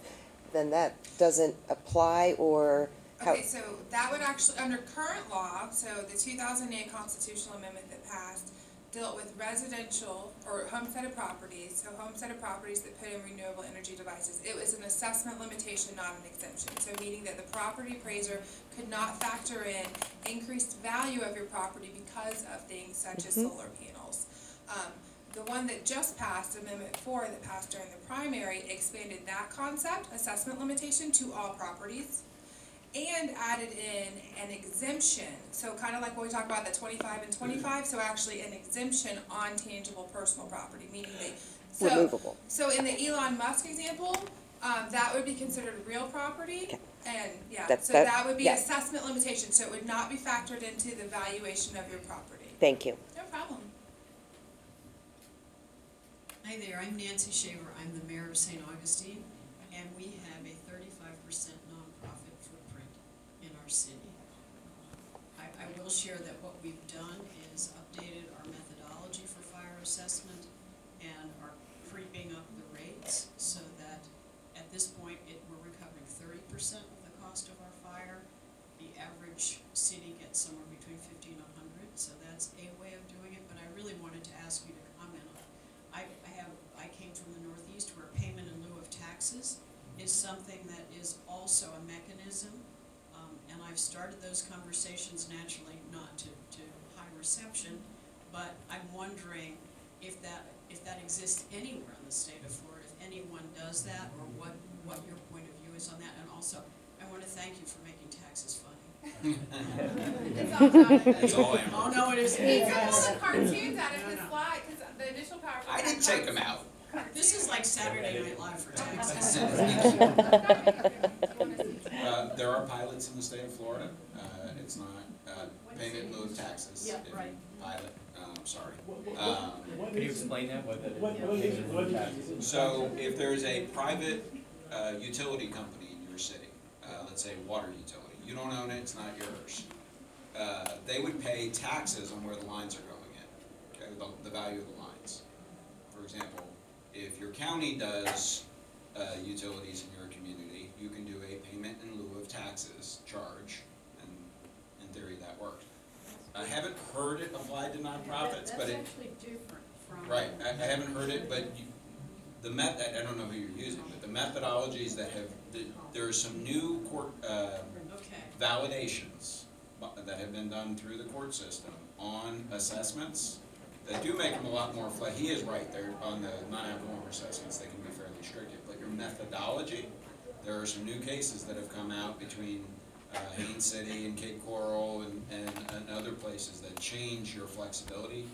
Speaker 13: then that doesn't apply, or how?
Speaker 3: Okay, so that would actually, under current law, so the 2008 constitutional amendment that passed dealt with residential or homesteaded properties, so homesteaded properties that put in renewable energy devices. It was an assessment limitation, not an exemption, so meaning that the property appraiser could not factor in increased value of your property because of things such as solar panels. The one that just passed, Amendment 4 that passed during the primary, expanded that concept, assessment limitation, to all properties, and added in an exemption, so kind of like what we talked about, the 25 and 25, so actually an exemption on tangible personal property, meaning
Speaker 13: Removable.
Speaker 3: So in the Elon Musk example, that would be considered real property,
Speaker 13: Okay.
Speaker 3: and so
Speaker 13: That-
Speaker 3: that would be
Speaker 13: yeah.
Speaker 3: assessment limitation, so it would not be factored into the valuation of your property.
Speaker 13: Thank you.
Speaker 3: No problem.
Speaker 14: Hi there, I'm Nancy Shaver, I'm the mayor of St. Augustine, and we have a 35% nonprofit footprint in our city. I will share that what we've done is updated our methodology for fire assessment and are creeping up the rates so that at this point we're recovering 30% of the cost of our fire. The average city gets somewhere between 50 and 100, so that's a way of doing it, but I really wanted to ask you to comment on it. I came from the Northeast where payment in lieu of taxes is something that is also a mechanism, and I've started those conversations naturally, not to high reception, but I'm wondering if that exists anywhere in the state of Florida, if anyone does that, or what your point of view is on that, and also, I want to thank you for making taxes funny.
Speaker 3: It's all done.
Speaker 10: It's all Amber.
Speaker 14: Oh, no, it isn't.
Speaker 3: He took all the cartoons out of his slide, because the initial PowerPoint.
Speaker 10: I didn't take them out.
Speaker 14: This is like Saturday Night Live for taxes.
Speaker 10: There are pilots in the state of Florida. It's not payment in lieu of taxes.
Speaker 14: Yeah,
Speaker 10: If
Speaker 14: right.
Speaker 10: Pilot, sorry.
Speaker 1: Can you explain that, what taxes?
Speaker 10: So if there's a private utility company in your city, let's say water utility, You don't own it, it's not yours. They would pay taxes on where the lines are going in, okay, the value of the lines. For example, if your county does utilities in your community, you can do a payment in lieu of taxes charge, and in theory that works. I haven't heard it applied to nonprofits, but it.
Speaker 14: That's actually different from.
Speaker 10: Right, I haven't heard it, but the method, I don't know who you're using, but the methodologies that have, there are some new court,
Speaker 14: Okay.
Speaker 10: validations that have been done through the court system on assessments that do make them a lot more he is right, they're on the non-ad assessments, they can be fairly restrictive, but your methodology, there are some new cases that have come out between Haines City and Cape Coral and other places that change your flexibility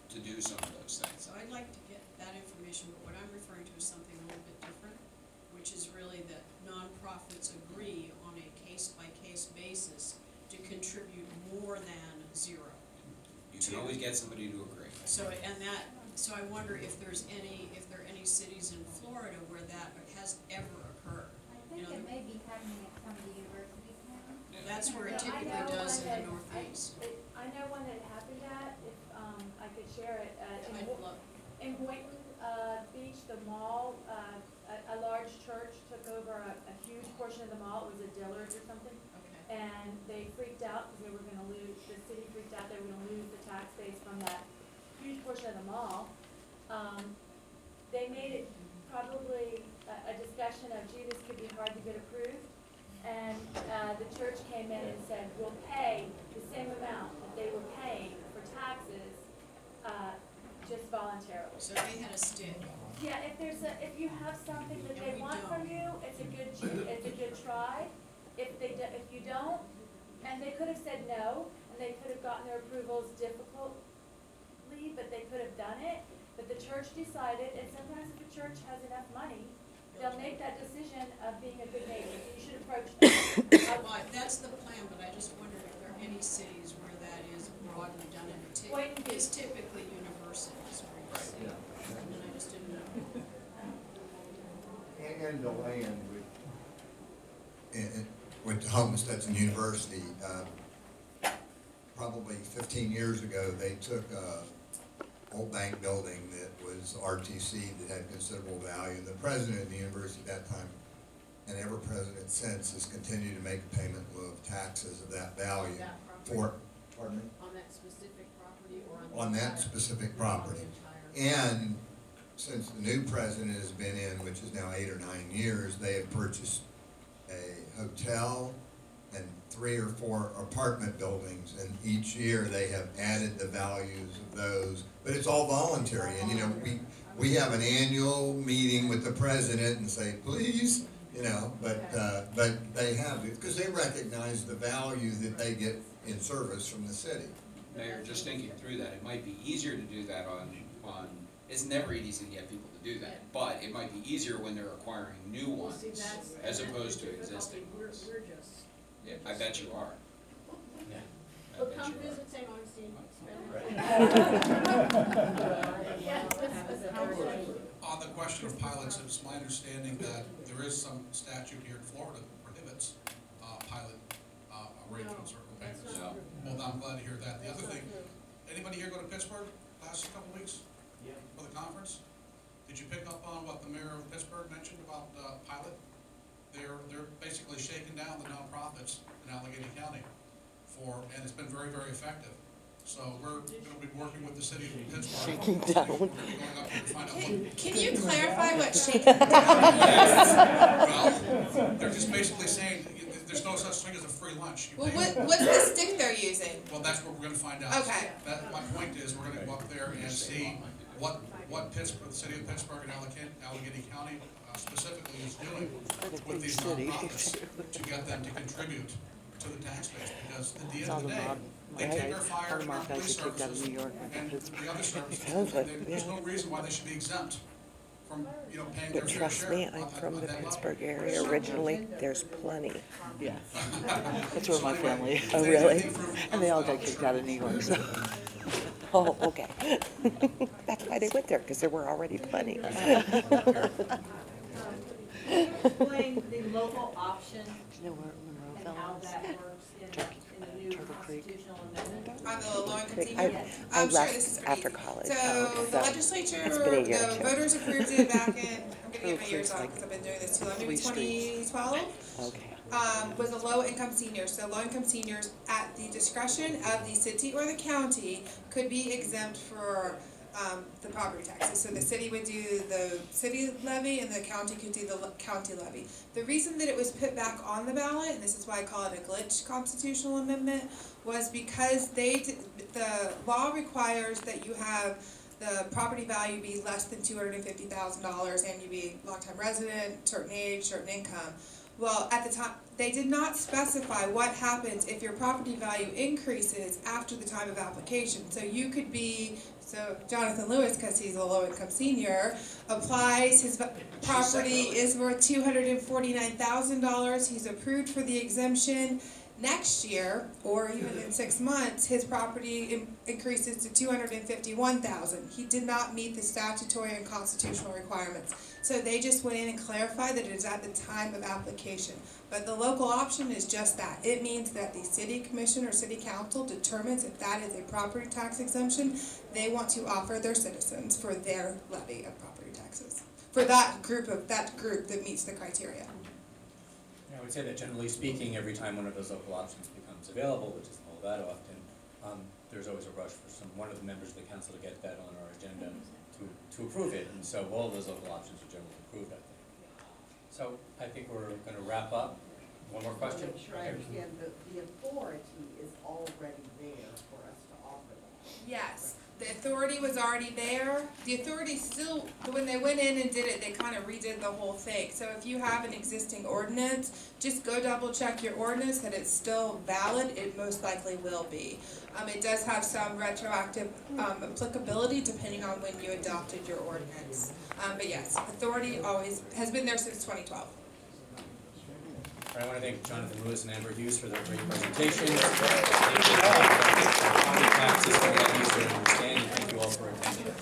Speaker 10: to do some of those things.
Speaker 14: So I'd like to get that information, but what I'm referring to is something a little bit different, which is really that nonprofits agree on a case-by-case basis to contribute more than zero.
Speaker 10: You can always get somebody to agree.
Speaker 14: So, so I wonder if there are any cities in Florida where that has ever occurred.
Speaker 15: I think it may be happening at some of the university towns.
Speaker 14: That's where it
Speaker 15: So I
Speaker 14: typically
Speaker 15: know
Speaker 14: does
Speaker 15: one
Speaker 14: in the
Speaker 15: that-
Speaker 14: Northeast.
Speaker 15: I know one that it happened at, if, I could share it,
Speaker 14: I'd love,
Speaker 15: in Boynton, Beach, the mall, a large church took over a huge portion of the mall, it was a Dillard's or something.
Speaker 14: okay.
Speaker 15: And they freaked out because they were gonna lose, the city freaked out they were gonna lose the tax base from that huge portion of the mall. They made it probably a discussion of, gee, this could be hard to get approved. And, the church came in and said, we'll pay the same amount that they were paying for taxes, just voluntarily.
Speaker 14: So they had a stick.
Speaker 15: Yeah, if you have something that
Speaker 14: And
Speaker 15: they
Speaker 14: we
Speaker 15: want
Speaker 14: don't.
Speaker 15: from you, it's a good try. If you don't, and they could have said no, and they could have gotten their approvals difficultly, but they could have done it. But the church decided, and sometimes if the church has enough money, they'll make that decision of being a good neighbor. So you should approach them.
Speaker 14: Well, that's the plan, but I just wondered if there are any cities where that is broadly done, and it's typically universities where you see it. And I just didn't know.
Speaker 16: And the land with homesteads and university, probably 15 years ago, they took a old bank building that was RTC that had considerable value. And the president of the university at that time, and every president since, has continued to make a payment in lieu of taxes of that value.
Speaker 14: That property?
Speaker 16: For, pardon me?
Speaker 14: On that specific property or on the
Speaker 16: On that
Speaker 14: entire-
Speaker 16: specific property.
Speaker 14: on the entire-
Speaker 16: And since the new president has been in, which is now 8 or 9 years, they have purchased a hotel and 3 or 4 apartment buildings, and each year they have added the values of those. But it's all voluntary, and you know, we have an annual meeting with the president and say, please, you know, but they have it, because they recognize the value that they get in service from the city.
Speaker 10: Mayor, just thinking through that, it might be easier to do that on, it's never easy to get people to do that, but it might be easier when they're acquiring new
Speaker 14: Well,
Speaker 10: ones
Speaker 14: see, that's-
Speaker 10: as
Speaker 14: that's
Speaker 10: opposed
Speaker 14: the
Speaker 10: to
Speaker 14: difficulty.
Speaker 10: existing
Speaker 14: We're
Speaker 10: ones.
Speaker 14: just.
Speaker 10: Yeah, I bet you are.
Speaker 5: Yeah.
Speaker 10: I
Speaker 14: Well,
Speaker 10: bet
Speaker 14: come
Speaker 10: you are.
Speaker 14: visit St. Augustine.
Speaker 12: On the question of pilots, it's my understanding that there is some statute here in Florida that prohibits pilot arrangements or payments.
Speaker 14: That's not true.
Speaker 12: Well, I'm glad to hear that. The other thing, anybody here go to Pittsburgh last couple weeks?
Speaker 5: Yeah.
Speaker 12: For the conference? Did you pick up on what the mayor of Pittsburgh mentioned about pilot? They're basically shaking down the nonprofits in Allegheny County and it's been very, very effective. So we're gonna be working with the city of Pittsburgh.
Speaker 13: Shaking down.
Speaker 12: We're gonna be going up there to find out what.
Speaker 3: Can you clarify what shaking down is?
Speaker 12: Well, they're just basically saying, there's no such thing as a free lunch. You
Speaker 3: Well,
Speaker 12: pay-
Speaker 3: what's the stick they're using?
Speaker 12: Well, that's what we're gonna find out.
Speaker 3: Okay.
Speaker 12: My point is, we're gonna go up there and see what Pittsburgh, the city of Pittsburgh and Allegheny County specifically is doing with these nonprofits to get them to contribute to the tax base, because at the end of the day, they take our fire and our police services and the other services, and there's no reason why they should be exempt from, paying their
Speaker 13: But
Speaker 12: fair
Speaker 13: trust
Speaker 12: share.
Speaker 13: me, I'm
Speaker 12: on
Speaker 13: from the
Speaker 12: that level.
Speaker 13: Pittsburgh area originally, there's plenty.
Speaker 17: Yeah, that's where my family.
Speaker 13: Oh, really?
Speaker 17: And they all got kicked out of New York, so.
Speaker 13: Oh, okay. That's why they went there, because there were already plenty.
Speaker 18: Explain the local option
Speaker 15: and how that works in the new
Speaker 17: Turtle Creek.
Speaker 15: constitutional amendment.
Speaker 3: On the low-income
Speaker 13: I,
Speaker 3: senior?
Speaker 13: I
Speaker 3: Sure,
Speaker 13: left
Speaker 3: this is pretty
Speaker 13: after
Speaker 3: easy.
Speaker 13: college.
Speaker 3: So the legislature,
Speaker 13: it's been a year
Speaker 3: the
Speaker 13: too.
Speaker 3: voters approved it back in, I'm gonna get my
Speaker 13: Oh,
Speaker 3: years
Speaker 13: it's
Speaker 3: off
Speaker 13: like
Speaker 3: because I've been doing this too long, maybe
Speaker 13: 3
Speaker 3: 2012.
Speaker 13: Okay.
Speaker 3: Was a low-income senior. So low-income seniors, at the discretion of the city or the county, could be exempt for the property taxes. So the city would do the city levy and the county could do the county levy. The reason that it was put back on the ballot, and this is why I call it a glitch constitutional amendment, was because the law requires that you have the property value be less than $250,000 and you be a longtime resident, certain age, certain income. Well, at the time, they did not specify what happens if your property value increases after the time of application. So you could be, so Jonathan Lewis, because he's a low-income senior, applies, his property is worth $249,000, he's approved for the exemption. Next year, or even in 6 months, his property increases to $251,000. He did not meet the statutory and constitutional requirements. So they just went in and clarified that it is at the time of application. But the local option is just that. It means that the city commission or city council determines if that is a property tax exemption they want to offer their citizens for their levy of property taxes. For that group that meets the criteria.
Speaker 5: I would say that generally speaking, every time one of those local options becomes available, which isn't all that often, there's always a rush for one of the members of the council to get that on our agenda to approve it, and so all of those local options are generally approved, I think. So I think we're gonna wrap up. One more question?
Speaker 18: Make sure I understand, the authority is already there for us to offer that.
Speaker 3: Yes, the authority was already there. The authority still, when they went in and did it, they kind of redid the whole thing. So if you have an existing ordinance, just go double check your ordinance that it's still valid. It most likely will be. It does have some retroactive applicability depending on when you adopted your ordinance. But yes, authority always has been there since 2012.
Speaker 5: I want to thank Jonathan Lewis and Amber Hughes for their great presentations. Thank you all for the taxes, for getting easier to understand, and thank you all for attending.